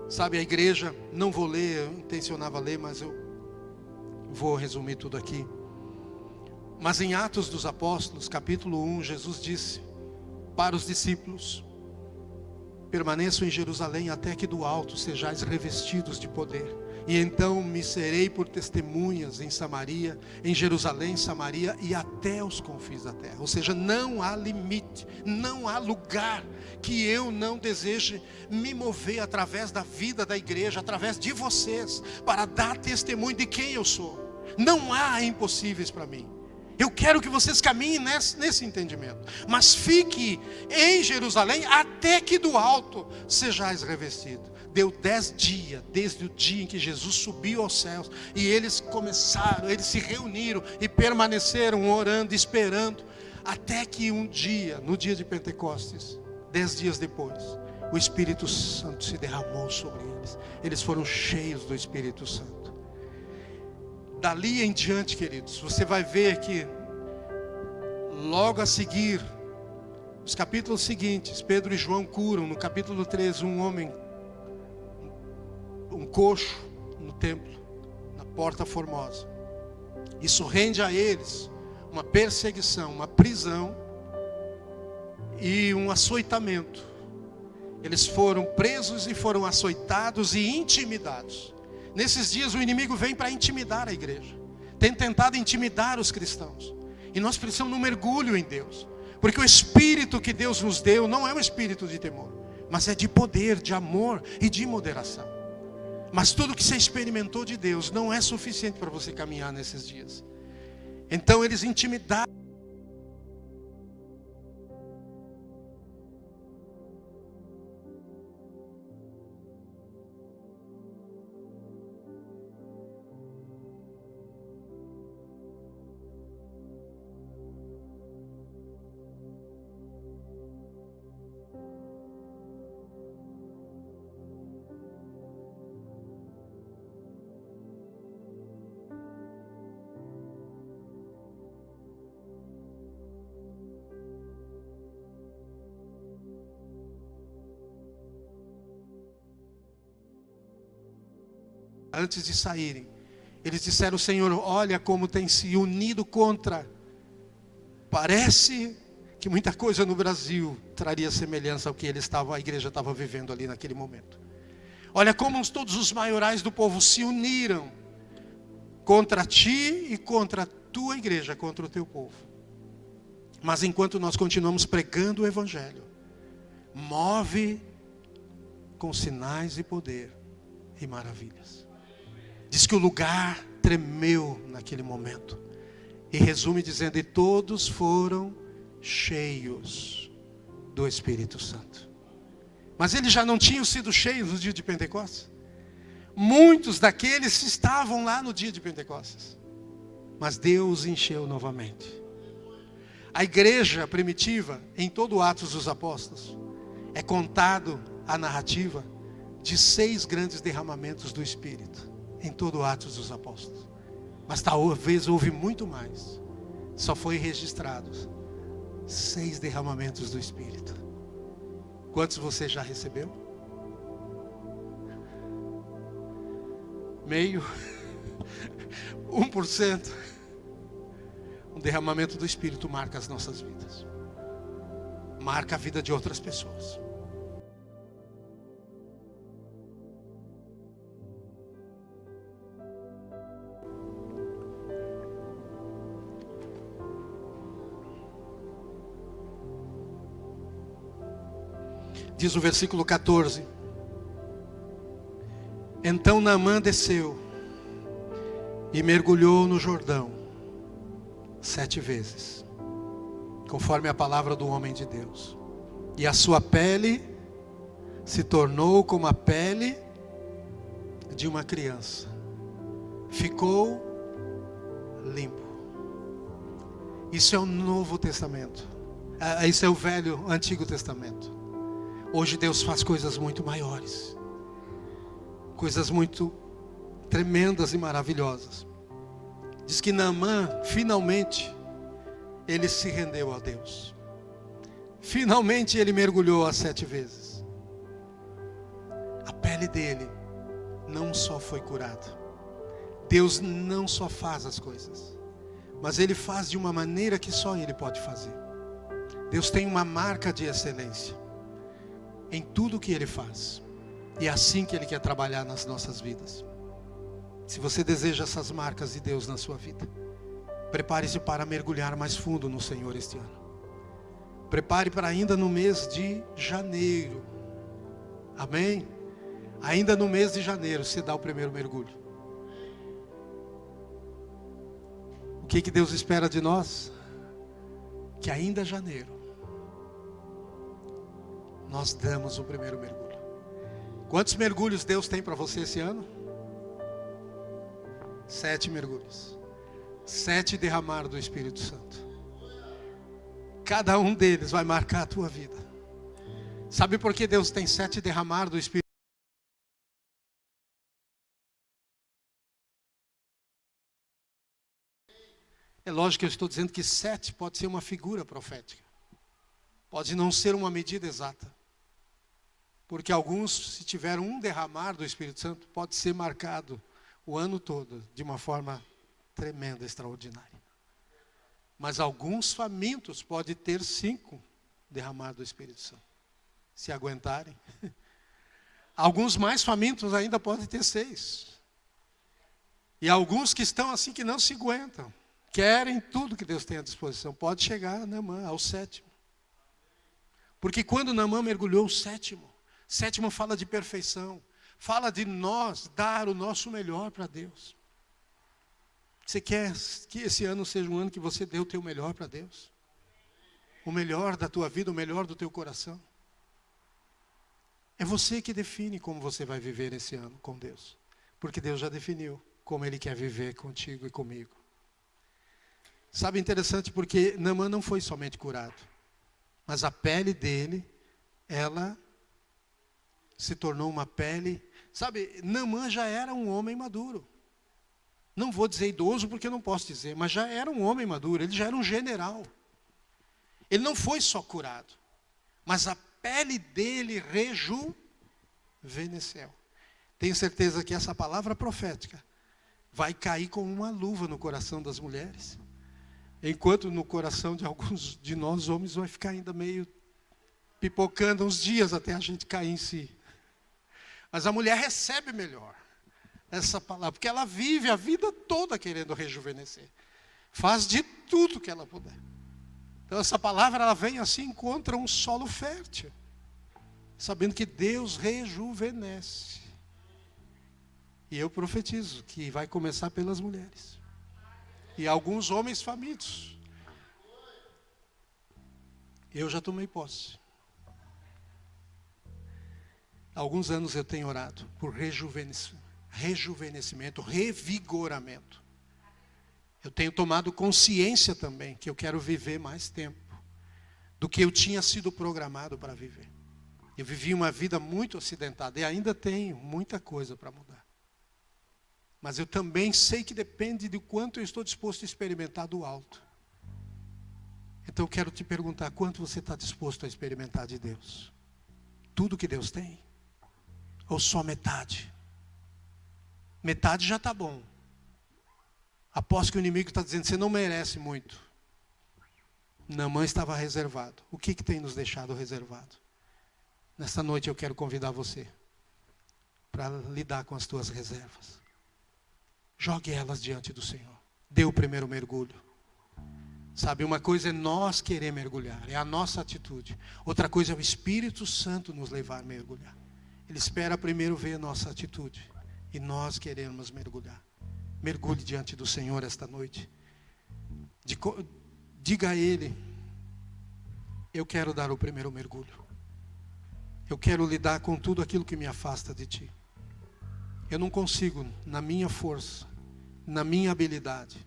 Sabe, a igreja, não vou ler, eu intencionava ler, mas eu vou resumir tudo aqui. Mas em Atos dos Apóstolos, capítulo 1, Jesus disse para os discípulos: permaneçam em Jerusalém até que do alto sejais revestidos de poder. E então me serei por testemunhas em Samaria, em Jerusalém, Samaria e até os confins da terra. Ou seja, não há limite, não há lugar que eu não deseje me mover através da vida da igreja, através de vocês, para dar testemunho de quem eu sou. Não há impossíveis para mim. Eu quero que vocês caminhem nesse entendimento. Mas fique em Jerusalém até que do alto sejais revestidos. Deu 10 dias, desde o dia em que Jesus subiu aos céus. E eles se reuniram e permaneceram orando, esperando. Até que um dia, no dia de Pentecostes, 10 dias depois, o Espírito Santo se derramou sobre eles. Eles foram cheios do Espírito Santo. Dali em diante, queridos, você vai ver que logo a seguir, Os capítulos seguintes, Pedro e João curam. No capítulo 13, um homem, um coxo no templo, na Porta Formosa. Isso rende a eles uma perseguição, uma prisão e um açoitamento. Eles foram presos e foram açoitados e intimidados. Nesses dias o inimigo vem para intimidar a igreja. Tem tentado intimidar os cristãos. E nós precisamos de um mergulho em Deus. Porque o espírito que Deus nos deu não é um espírito de temor, mas é de poder, de amor e de moderação. Mas tudo que você experimentou de Deus não é suficiente para você caminhar nesses dias. Então eles intimidaram. Antes de saírem, eles disseram: Senhor, olha como tem se unido contra. Parece que muita coisa no Brasil traria semelhança ao que a igreja estava vivendo ali naquele momento. Olha como todos os maiorais do povo se uniram contra ti e contra a tua igreja, contra o teu povo. Mas enquanto nós continuamos pregando o evangelho, move com sinais e poder e maravilhas. Diz que o lugar tremeu naquele momento. E resume dizendo: e todos foram cheios do Espírito Santo. Mas eles já não tinham sido cheios no dia de Pentecostes. Muitos daqueles estavam lá no dia de Pentecostes. Mas Deus encheu novamente. A igreja primitiva, em todo o Atos dos Apóstolos, é contado a narrativa de 6 grandes derramamentos do Espírito. Em todo o Atos dos Apóstolos. Mas talvez houve muito mais. Só foi registrado 6 derramamentos do Espírito. Quantos você já recebeu? Meio? 1%? Um derramamento do Espírito marca as nossas vidas. Marca a vida de outras pessoas. Diz o versículo 14: então Naamã desceu e mergulhou no Jordão 7 vezes, conforme a palavra do homem de Deus. E a sua pele se tornou como a pele de uma criança. Ficou limpo. Isso é o Novo Testamento. Isso é o Antigo Testamento. Hoje Deus faz coisas muito maiores. Coisas muito tremendas e maravilhosas. Diz que Naamã, finalmente, ele se rendeu a Deus. Finalmente ele mergulhou as 7 vezes. A pele dele não só foi curada. Deus não só faz as coisas, mas Ele faz de uma maneira que só Ele pode fazer. Deus tem uma marca de excelência em tudo que Ele faz. E é assim que Ele quer trabalhar nas nossas vidas. Se você deseja essas marcas de Deus na sua vida, prepare-se para mergulhar mais fundo no Senhor este ano. Prepare para ainda no mês de janeiro. Amém? Ainda no mês de janeiro você dá o primeiro mergulho. O que Deus espera de nós? Que ainda em janeiro nós damos o primeiro mergulho. Quantos mergulhos Deus tem para você esse ano? 7 mergulhos. 7 derramar do Espírito Santo. Cada um deles vai marcar a tua vida. Sabe por que Deus tem 7 derramar do Espírito? É lógico que eu estou dizendo que 7 pode ser uma figura profética. Pode não ser uma medida exata. Porque alguns, se tiveram um derramar do Espírito Santo, pode ser marcado o ano todo de uma forma tremenda, extraordinária. Mas alguns famintos podem ter 5 derramar do Espírito Santo, se aguentarem. Alguns mais famintos ainda podem ter 6. E alguns que estão assim que não se aguentam, querem tudo que Deus tem à disposição. Pode chegar Naamã ao 7º. Porque quando Naamã mergulhou o 7º fala de perfeição, fala de nós dar o nosso melhor para Deus. Você quer que esse ano seja um ano que você dê o teu melhor para Deus? O melhor da tua vida, o melhor do teu coração? É você que define como você vai viver esse ano com Deus. Porque Deus já definiu como Ele quer viver contigo e comigo. Sabe, interessante porque Naamã não foi somente curado, mas a pele dele, ela se tornou uma pele. Sabe, Naamã já era um homem maduro. Não vou dizer idoso porque não posso dizer, mas já era um homem maduro, ele já era um general. Ele não foi só curado, mas a pele dele rejuvenesceu. Tenho certeza que essa palavra profética vai cair como uma luva no coração das mulheres. Enquanto no coração de alguns de nós homens vai ficar ainda meio pipocando uns dias até a gente cair em si. Mas a mulher recebe melhor essa palavra, porque ela vive a vida toda querendo rejuvenescer. Faz de tudo que ela puder. Então essa palavra, ela vem assim, encontra um solo fértil, sabendo que Deus rejuvenesce. E eu profetizo que vai começar pelas mulheres. E alguns homens famintos. Eu já tomei posse. Há alguns anos eu tenho orado por rejuvenescimento, revigoramento. Eu tenho tomado consciência também que eu quero viver mais tempo do que eu tinha sido programado para viver. Eu vivi uma vida muito acidentada e ainda tenho muita coisa para mudar. Mas eu também sei que depende de quanto eu estou disposto a experimentar do alto. Então eu quero te perguntar, quanto você está disposto a experimentar de Deus? Tudo que Deus tem? Ou só metade? Metade já está bom. Aposto que o inimigo está dizendo, você não merece muito. Naamã estava reservado. O que tem nos deixado reservado? Nesta noite eu quero convidar você para lidar com as tuas reservas. Jogue elas diante do Senhor. Dê o primeiro mergulho. Sabe, uma coisa é nós querer mergulhar, é a nossa atitude. Outra coisa é o Espírito Santo nos levar a mergulhar. Ele espera primeiro ver a nossa atitude e nós queremos mergulhar. Mergulhe diante do Senhor esta noite. Diga a Ele, eu quero dar o primeiro mergulho. Eu quero lidar com tudo aquilo que me afasta de Ti. Eu não consigo, na minha força, na minha habilidade.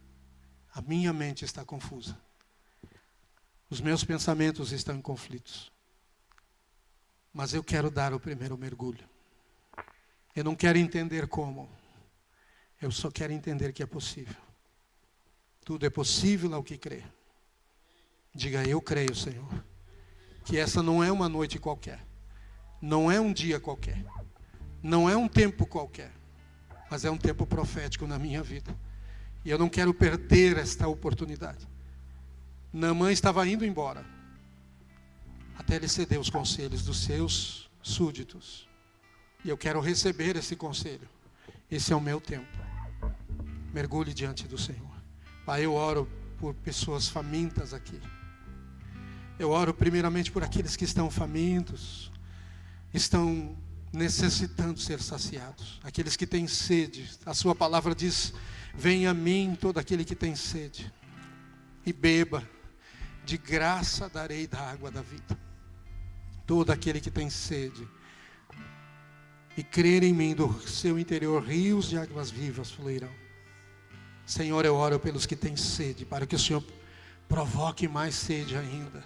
A minha mente está confusa. Os meus pensamentos estão em conflitos. Mas eu quero dar o primeiro mergulho. Eu não quero entender como. Eu só quero entender que é possível. Tudo é possível ao que crê. Diga, eu creio, Senhor, que essa não é uma noite qualquer. Não é um dia qualquer. Não é um tempo qualquer. Mas é um tempo profético na minha vida. E eu não quero perder esta oportunidade. Naamã estava indo embora, até ele ceder os conselhos dos seus súditos. E eu quero receber esse conselho. Esse é o meu tempo. Mergulhe diante do Senhor. Pai, eu oro por pessoas famintas aqui. Eu oro primeiramente por aqueles que estão famintos, estão necessitando ser saciados. Aqueles que têm sede. A sua palavra diz, venha a mim todo aquele que tem sede e beba, de graça darei da água da vida. Todo aquele que tem sede e crer em mim, do seu interior rios de águas vivas fluirão. Senhor, eu oro pelos que têm sede, para que o Senhor provoque mais sede ainda.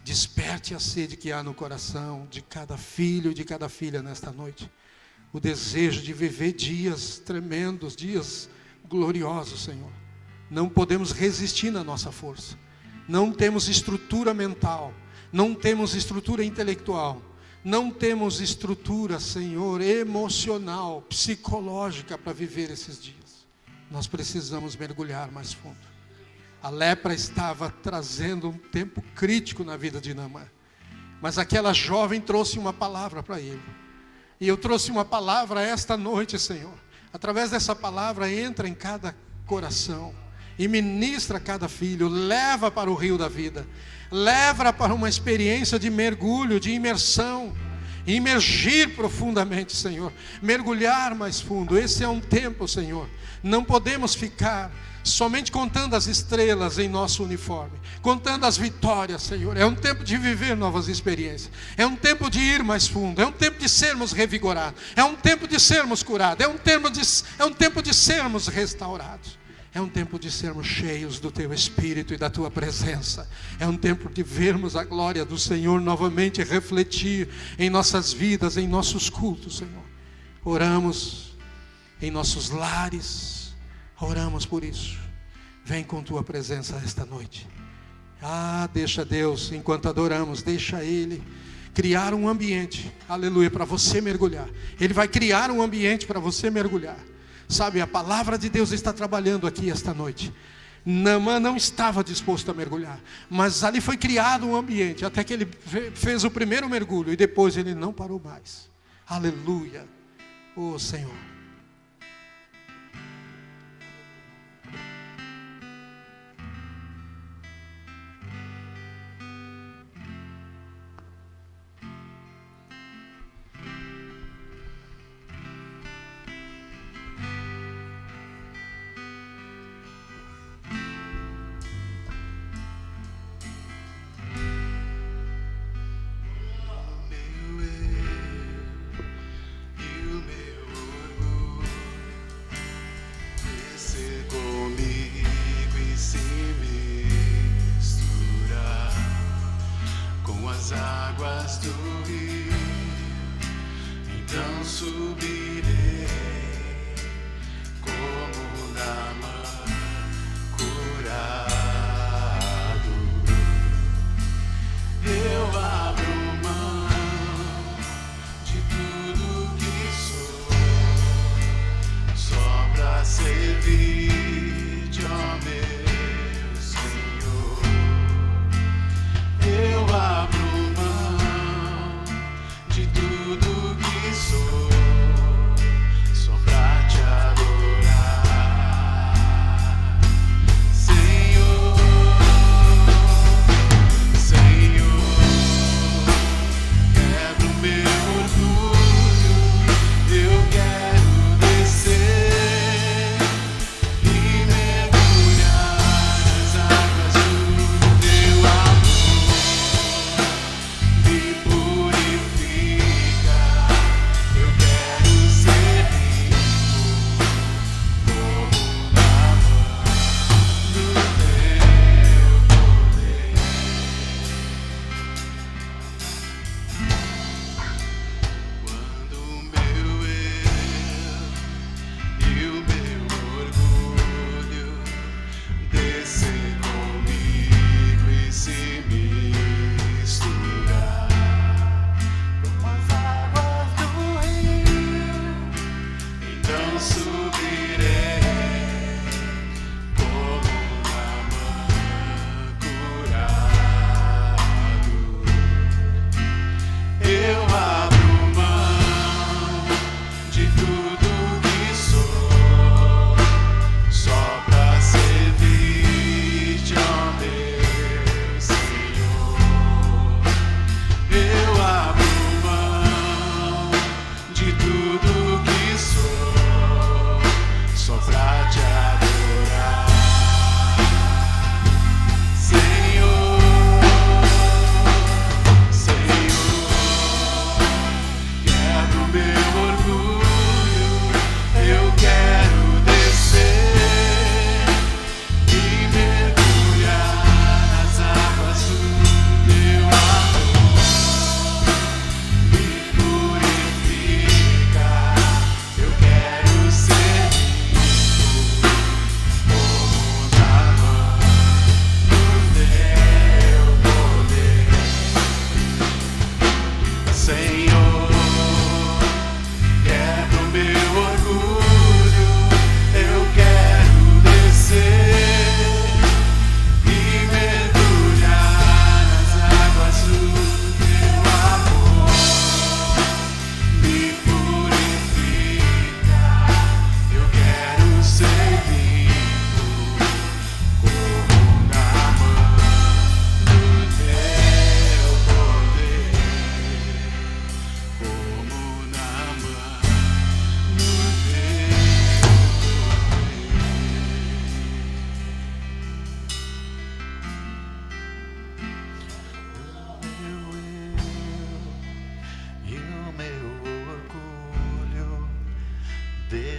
Desperte a sede que há no coração de cada filho e de cada filha nesta noite. O desejo de viver dias tremendos, dias gloriosos, Senhor. Não podemos resistir na nossa força. Não temos estrutura mental. não temos estrutura intelectual, não temos estrutura, Senhor, emocional, psicológica para viver esses dias. Nós precisamos mergulhar mais fundo. A lepra estava trazendo um tempo crítico na vida de Naamã. Mas aquela jovem trouxe uma palavra para ele. E eu trouxe uma palavra esta noite, Senhor. Através dessa palavra, entra em cada coração e ministra cada filho, leva para o rio da vida, leva para uma experiência de mergulho, de imersão, imergir profundamente, Senhor, mergulhar mais fundo. Esse é um tempo, Senhor, não podemos ficar somente contando as estrelas em nosso uniforme, contando as vitórias, Senhor. É um tempo de viver novas experiências, é um tempo de ir mais fundo, é um tempo de sermos revigorados, é um tempo de sermos curados, é um tempo de sermos restaurados, é um tempo de sermos cheios do Teu Espírito e da Tua presença, é um tempo de vermos a glória do Senhor novamente refletir em nossas vidas, em nossos cultos, Senhor. Oramos em nossos lares, oramos por isso. Vem com Tua presença esta noite. Deixa Deus, enquanto adoramos, deixa Ele criar um ambiente, aleluia, para você mergulhar. Ele vai criar um ambiente para você mergulhar. Sabe, a palavra de Deus está trabalhando aqui esta noite. Naamã não estava disposto a mergulhar, mas ali foi criado um ambiente, até que ele fez o primeiro mergulho, e depois ele não parou mais. Aleluia, oh Senhor. Águas do rio, então subirei como Naamã curado. Eu abro mão de tudo que sou, só pra servir-te, ó meu Senhor. Eu abro tudo que sou,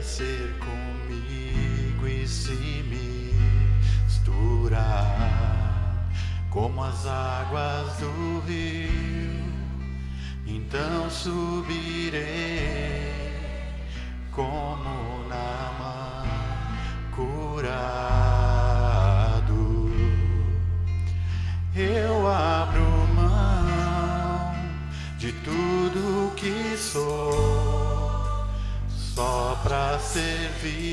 descer comigo e se misturar como as águas do rio, então subirei como Naamã curado. Eu abro mão de tudo que sou, só pra servir-te,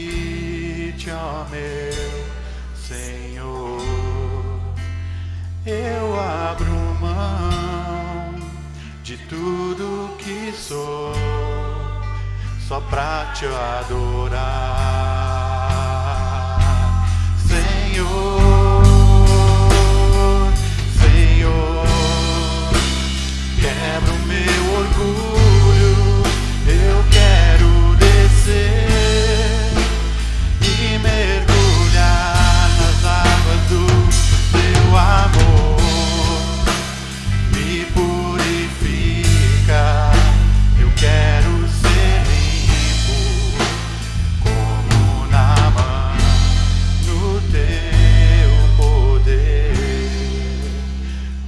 ó meu Senhor. Eu abro mão de tudo que sou, só pra te adorar, Senhor. Senhor, quebra o meu orgulho, eu quero descer e mergulhar nas águas do teu amor. Me purifica, eu quero ser limpo como Naamã no teu poder,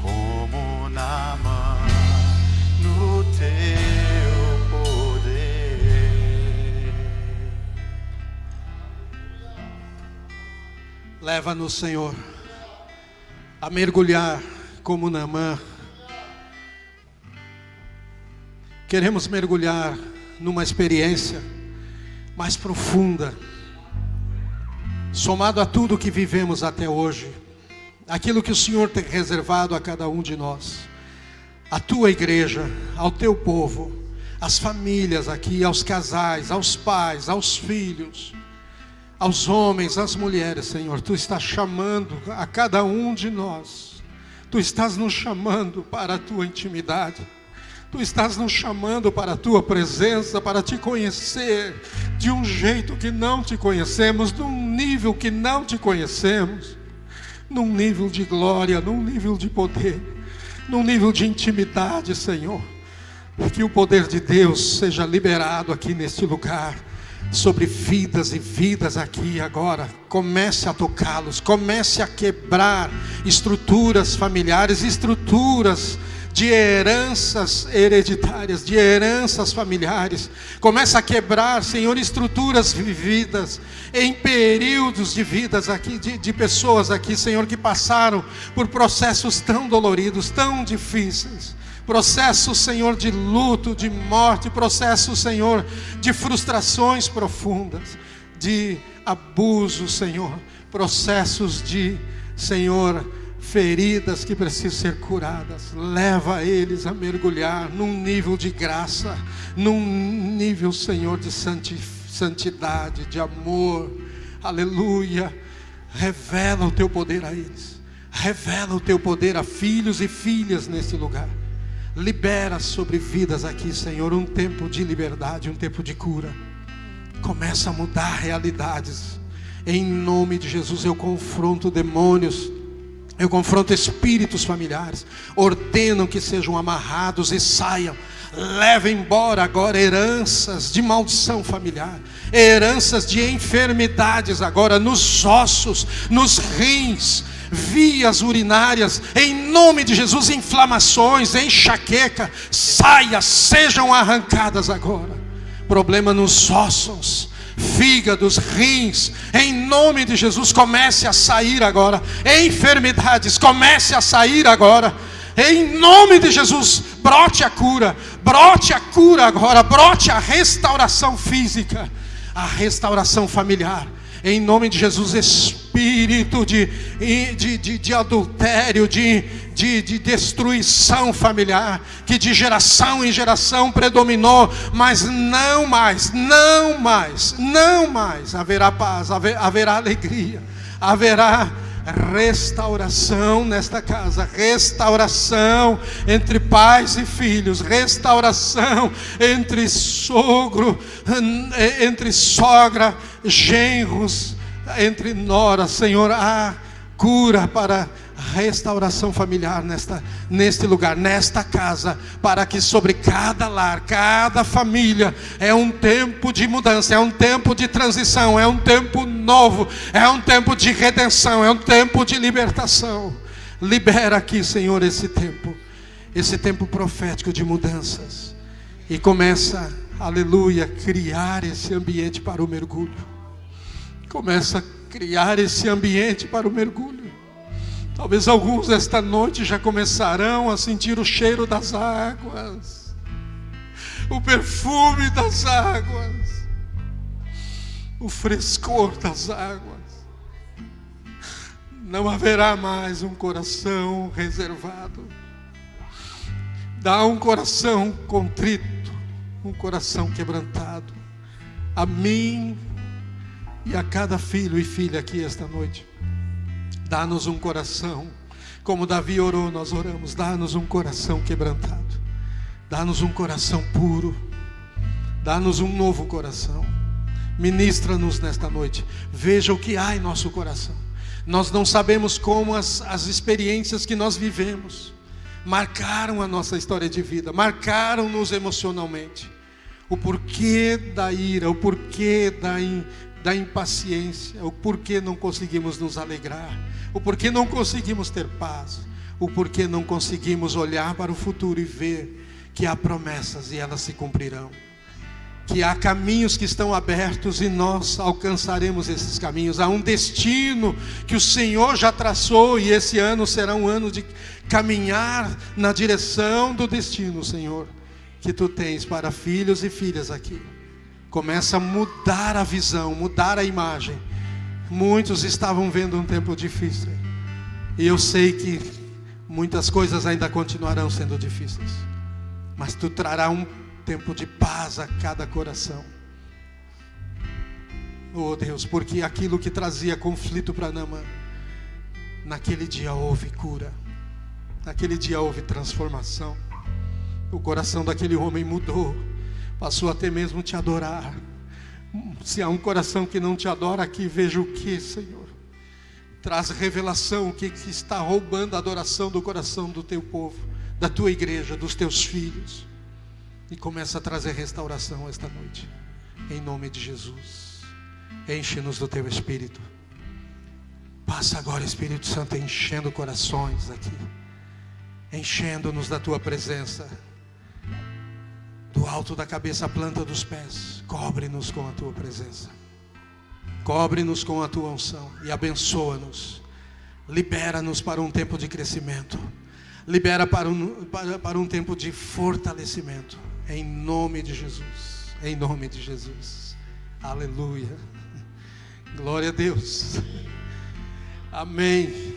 como Naamã no teu poder. Leva-nos, Senhor, a mergulhar como Naamã. Queremos mergulhar numa experiência mais profunda, somado a tudo que vivemos até hoje, aquilo que o Senhor tem reservado a cada um de nós, a tua igreja, ao teu povo, às famílias aqui, aos casais, aos pais, aos filhos, aos homens, às mulheres. Senhor, tu estás chamando a cada um de nós, tu estás nos chamando para a tua intimidade, tu estás nos chamando para a tua presença, para te conhecer de um jeito que não te conhecemos, num nível que não te conhecemos, num nível de glória, num nível de poder, num nível de intimidade, Senhor. Que o poder de Deus seja liberado aqui neste lugar, sobre vidas e vidas aqui agora. Comece a tocá-los, comece a quebrar estruturas familiares, estruturas de heranças hereditárias, de heranças familiares. Começa a quebrar, Senhor, estruturas vividas em períodos de vidas aqui, de pessoas aqui, Senhor, que passaram por processos tão doloridos, tão difíceis. Processos, Senhor, de luto, de morte, processos, Senhor, de frustrações profundas, de abuso, Senhor, processos de, Senhor, feridas que precisam ser curadas. Leva eles a mergulhar num nível de graça, num nível, Senhor, de santidade, de amor. Aleluia. Revela o teu poder a eles, revela o teu poder a filhos e filhas nesse lugar. Libera sobre vidas aqui, Senhor, um tempo de liberdade, um tempo de cura. Começa a mudar realidades. Em nome de Jesus, eu confronto demônios, eu confronto espíritos familiares. Ordeno que sejam amarrados e saiam. Leva embora agora heranças de maldição familiar, heranças de enfermidades agora nos ossos, nos rins, vias urinárias, em nome de Jesus. Inflamações, enxaqueca, saia, sejam arrancadas agora. Problema nos ossos, fígados, rins, em nome de Jesus, comece a sair agora. Enfermidades, comece a sair agora. Em nome de Jesus, brote a cura agora, brote a restauração física, a restauração familiar. Em nome de Jesus, espírito de adultério, de destruição familiar, que de geração em geração predominou, mas não mais haverá paz, haverá alegria, haverá restauração nesta casa, restauração entre pais e filhos, restauração entre sogro, entre sogra, genros, entre noras. Senhor, há cura para restauração familiar neste lugar, nesta casa, para que sobre cada lar, cada família, é um tempo de mudança, é um tempo de transição, é um tempo novo, é um tempo de redenção, é um tempo de libertação. Libera aqui, Senhor, esse tempo profético de mudanças, e começa, aleluia, criar esse ambiente para o mergulho. Começa a criar esse ambiente para o mergulho. Talvez alguns esta noite já começarão a sentir o cheiro das águas, o perfume das águas, o frescor das águas. Não haverá mais um coração reservado. Dá um coração contrito, um coração quebrantado, a mim e a cada filho e filha aqui esta noite. Dá-nos um coração, como Davi orou, nós oramos. Dá-nos um coração quebrantado, dá-nos um coração puro, dá-nos um novo coração. Ministra-nos nesta noite. Veja o que há em nosso coração. Nós não sabemos como as experiências que nós vivemos marcaram a nossa história de vida, marcaram-nos emocionalmente. O porquê da ira, o porquê da impaciência, o porquê não conseguimos nos alegrar, o porquê não conseguimos ter paz, o porquê não conseguimos olhar para o futuro e ver que há promessas e elas se cumprirão, que há caminhos que estão abertos e nós alcançaremos esses caminhos. Há um destino que o Senhor já traçou, e esse ano será um ano de caminhar na direção do destino, Senhor, que Tu tens para filhos e filhas aqui. Começa a mudar a visão, mudar a imagem. Muitos estavam vendo um tempo difícil, e eu sei que muitas coisas ainda continuarão sendo difíceis, mas Tu trará um tempo de paz a cada coração. Oh Deus, porque aquilo que trazia conflito para Naamã, naquele dia houve cura, naquele dia houve transformação. O coração daquele homem mudou, passou até mesmo te adorar. Se há um coração que não te adora aqui, veja o que, Senhor. Traz revelação, o que está roubando a adoração do coração do teu povo, da tua igreja, dos teus filhos. E começa a trazer restauração esta noite, em nome de Jesus. Enche-nos do teu Espírito. Passa agora, Espírito Santo, enchendo corações aqui, enchendo-nos da tua presença, do alto da cabeça à planta dos pés. Cobre-nos com a tua presença, cobre-nos com a tua unção e abençoa-nos. Libera-nos para um tempo de crescimento, libera para um tempo de fortalecimento, em nome de Jesus, em nome de Jesus. Aleluia, glória a Deus, amém.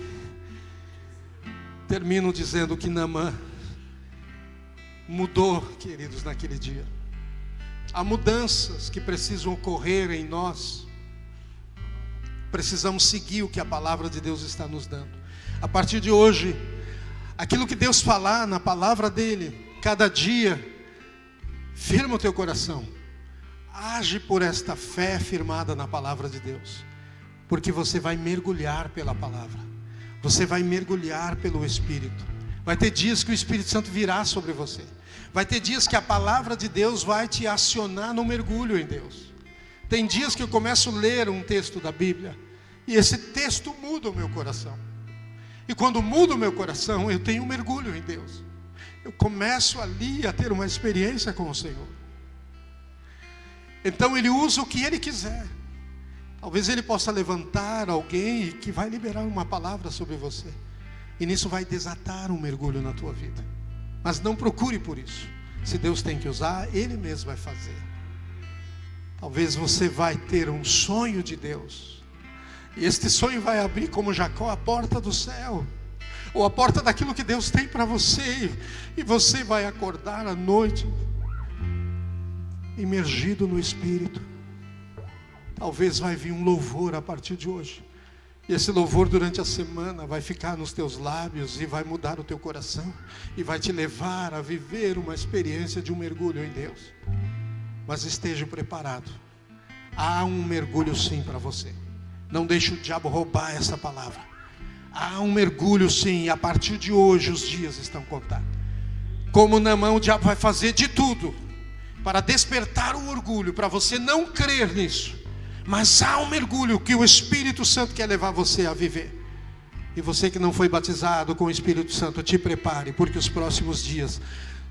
Termino dizendo que Naamã mudou, queridos, naquele dia. Há mudanças que precisam ocorrer em nós. Precisamos seguir o que a palavra de Deus está nos dando. A partir de hoje, aquilo que Deus falar na palavra dele, cada dia, firma o teu coração. Age por esta fé firmada na palavra de Deus, porque você vai mergulhar pela palavra, você vai mergulhar pelo Espírito. Vai ter dias que o Espírito Santo virá sobre você. Vai ter dias que a palavra de Deus vai te acionar no mergulho em Deus. Tem dias que eu começo a ler um texto da Bíblia, e esse texto muda o meu coração. E quando muda o meu coração, eu tenho um mergulho em Deus. Eu começo ali a ter uma experiência com o Senhor. Então Ele usa o que Ele quiser. Talvez Ele possa levantar alguém que vai liberar uma palavra sobre você, e nisso vai desatar um mergulho na tua vida. Mas não procure por isso. Se Deus tem que usar, Ele mesmo vai fazer. Talvez você vai ter um sonho de Deus, e este sonho vai abrir, como Jacó, a porta do céu, ou a porta daquilo que Deus tem para você. E você vai acordar à noite imergido no Espírito. Talvez vai vir um louvor a partir de hoje, e esse louvor durante a semana vai ficar nos teus lábios e vai mudar o teu coração, e vai te levar a viver uma experiência de um mergulho em Deus. Mas esteja preparado. Há um mergulho sim para você. Não deixe o diabo roubar essa palavra. Há um mergulho sim, e a partir de hoje os dias estão contados. Como Naamã, o diabo vai fazer de tudo para despertar o orgulho, para você não crer nisso. Mas há um mergulho que o Espírito Santo quer levar você a viver. E você que não foi batizado com o Espírito Santo, te prepare, porque os próximos dias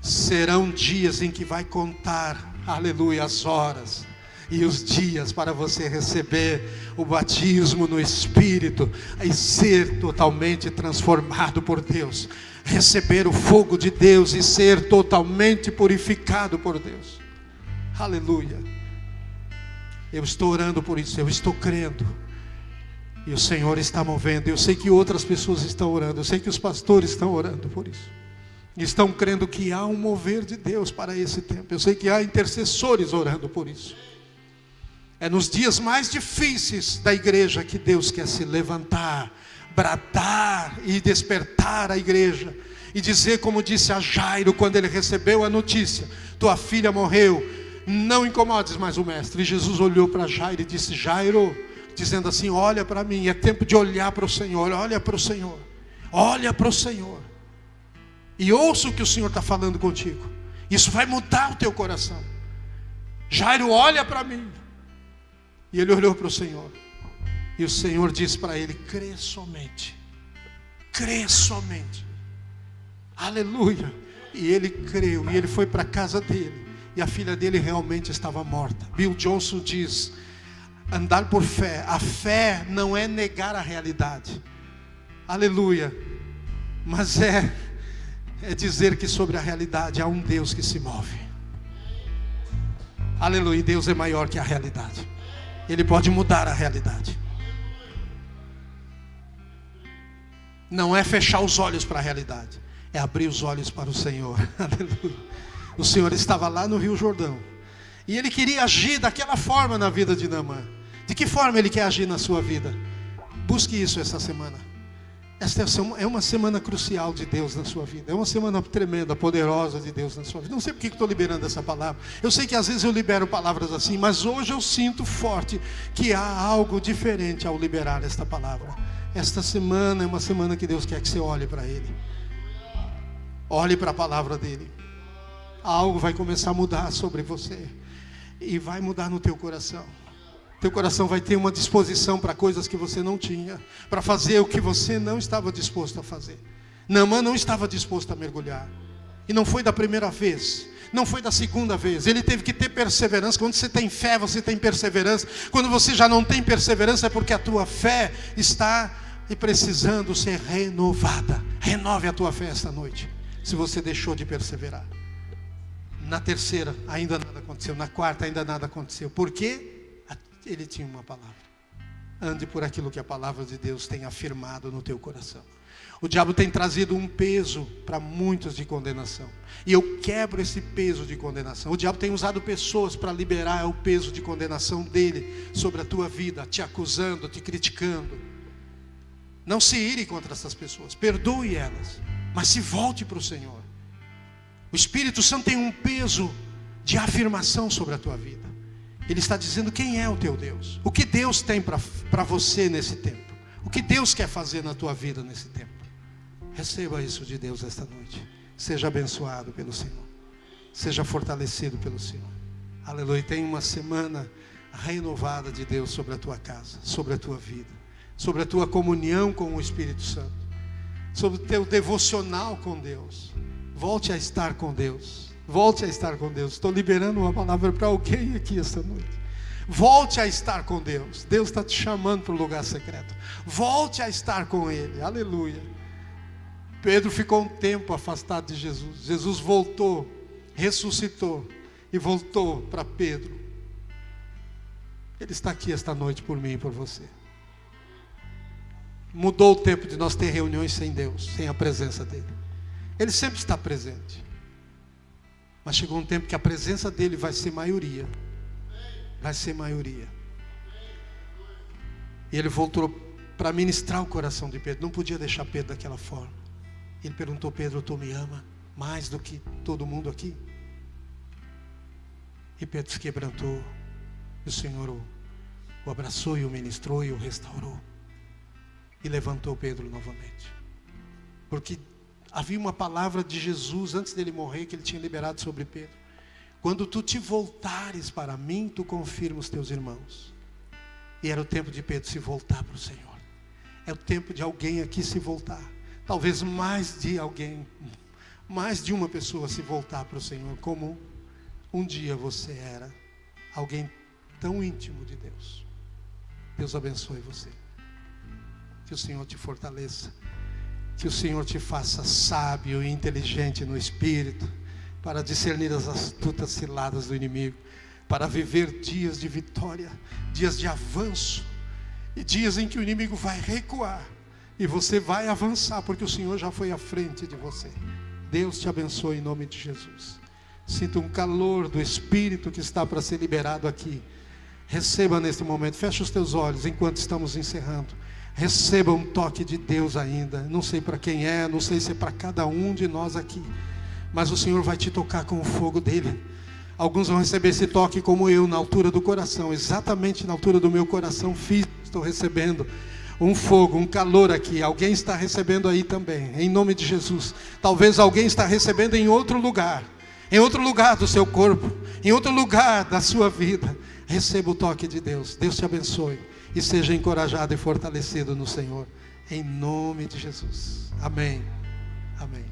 serão dias em que vai contar, aleluia, as horas e os dias para você receber o batismo no Espírito e ser totalmente transformado por Deus, receber o fogo de Deus e ser totalmente purificado por Deus. Aleluia. Eu estou orando por isso, eu estou crendo, e o Senhor está movendo. Eu sei que outras pessoas estão orando, eu sei que os pastores estão orando por isso, estão crendo que há um mover de Deus para esse tempo. Eu sei que há intercessores orando por isso. É nos dias mais difíceis da igreja que Deus quer se levantar, bradar e despertar a igreja, e dizer como disse a Jairo quando ele recebeu a notícia: tua filha morreu, não incomodes mais o mestre. E Jesus olhou para Jairo e disse: Jairo, dizendo assim: olha para mim, é tempo de olhar para o Senhor, olha para o Senhor, olha para o Senhor, e ouça o que o Senhor está falando contigo. Isso vai mudar o teu coração. Jairo, olha para mim. E ele olhou para o Senhor, e o Senhor disse para ele: crê somente, crê somente. Aleluia. E ele creu, e ele foi para a casa dele, e a filha dele realmente estava morta. Bill Johnson diz: andar por fé. A fé não é negar a realidade, aleluia, mas é dizer que sobre a realidade há um Deus que se move. Aleluia. Deus é maior que a realidade, Ele pode mudar a realidade. Não é fechar os olhos para a realidade, é abrir os olhos para o Senhor. Aleluia. O Senhor estava lá no Rio Jordão, e Ele queria agir daquela forma na vida de Naamã. De que forma Ele quer agir na sua vida? Busque isso essa semana. Esta é uma semana crucial de Deus na sua vida. É uma semana tremenda, poderosa de Deus na sua vida. Não sei porque estou liberando essa palavra. Eu sei que às vezes eu libero palavras assim, mas hoje eu sinto forte que há algo diferente ao liberar esta palavra. Esta semana é uma semana que Deus quer que você olhe para Ele. Olhe para a palavra dEle. Algo vai começar a mudar sobre você, e vai mudar no teu coração. Teu coração vai ter uma disposição para coisas que você não tinha, para fazer o que você não estava disposto a fazer. Naamã não estava disposto a mergulhar, e não foi da primeira vez, não foi da segunda vez. Ele teve que ter perseverança. Quando você tem fé, você tem perseverança. Quando você já não tem perseverança, é porque a tua fé está precisando ser renovada. Renove a tua fé esta noite, se você deixou de perseverar. Na terceira ainda nada aconteceu, na quarta ainda nada aconteceu. Por quê? Ele tinha uma palavra. Ande por aquilo que a palavra de Deus tem afirmado no teu coração. O diabo tem trazido um peso para muitos de condenação, e eu quebro esse peso de condenação. O diabo tem usado pessoas para liberar o peso de condenação dele sobre a tua vida, te acusando, te criticando. Não se ire contra essas pessoas, perdoe elas, mas se volte para o Senhor. O Espírito Santo tem um peso de afirmação sobre a tua vida. Ele está dizendo quem é o teu Deus, o que Deus tem para você nesse tempo, o que Deus quer fazer na tua vida nesse tempo. Receba isso de Deus esta noite. Seja abençoado pelo Senhor, seja fortalecido pelo Senhor. Aleluia. Tem uma semana renovada de Deus sobre a tua casa, sobre a tua vida, sobre a tua comunhão com o Espírito Santo, sobre o teu devocional com Deus. Volte a estar com Deus. Volte a estar com Deus. Estou liberando uma palavra para alguém aqui esta noite. Volte a estar com Deus. Deus está te chamando para o lugar secreto. Volte a estar com Ele. Aleluia. Pedro ficou um tempo afastado de Jesus. Jesus voltou, ressuscitou e voltou para Pedro. Ele está aqui esta noite por mim e por você. Mudou o tempo de nós ter reuniões sem Deus, sem a presença dEle. Ele sempre está presente, mas chegou um tempo que a presença dEle vai ser maioria. Vai ser maioria. E Ele voltou para ministrar o coração de Pedro. Não podia deixar Pedro daquela forma. Ele perguntou: Pedro, tu me ama mais do que todo mundo aqui? E Pedro se quebrantou. E o Senhor o abraçou e o ministrou e o restaurou. e levantou Pedro novamente. Porque havia uma palavra de Jesus antes dele morrer que ele tinha liberado sobre Pedro. Quando tu te voltares para mim, tu confirma os teus irmãos. E era o tempo de Pedro se voltar para o Senhor. É o tempo de alguém aqui se voltar. Talvez mais de alguém, mais de uma pessoa se voltar para o Senhor, como um dia você era alguém tão íntimo de Deus. Deus abençoe você. Que o Senhor te fortaleça. Que o Senhor te faça sábio e inteligente no espírito, para discernir as astutas ciladas do inimigo, para viver dias de vitória, dias de avanço, e dias em que o inimigo vai recuar, e você vai avançar, porque o Senhor já foi à frente de você. Deus te abençoe em nome de Jesus. Sinta um calor do Espírito que está para ser liberado aqui. Receba neste momento, fecha os teus olhos enquanto estamos encerrando. Receba um toque de Deus ainda. Não sei para quem é, não sei se é para cada um de nós aqui, mas o Senhor vai te tocar com o fogo dele. Alguns vão receber esse toque como eu, na altura do coração, exatamente na altura do meu coração físico. Estou recebendo um fogo, um calor aqui. Alguém está recebendo aí também, em nome de Jesus. Talvez alguém está recebendo em outro lugar do seu corpo, em outro lugar da sua vida. Receba o toque de Deus. Deus te abençoe e seja encorajado e fortalecido no Senhor, em nome de Jesus. Amém. Amém.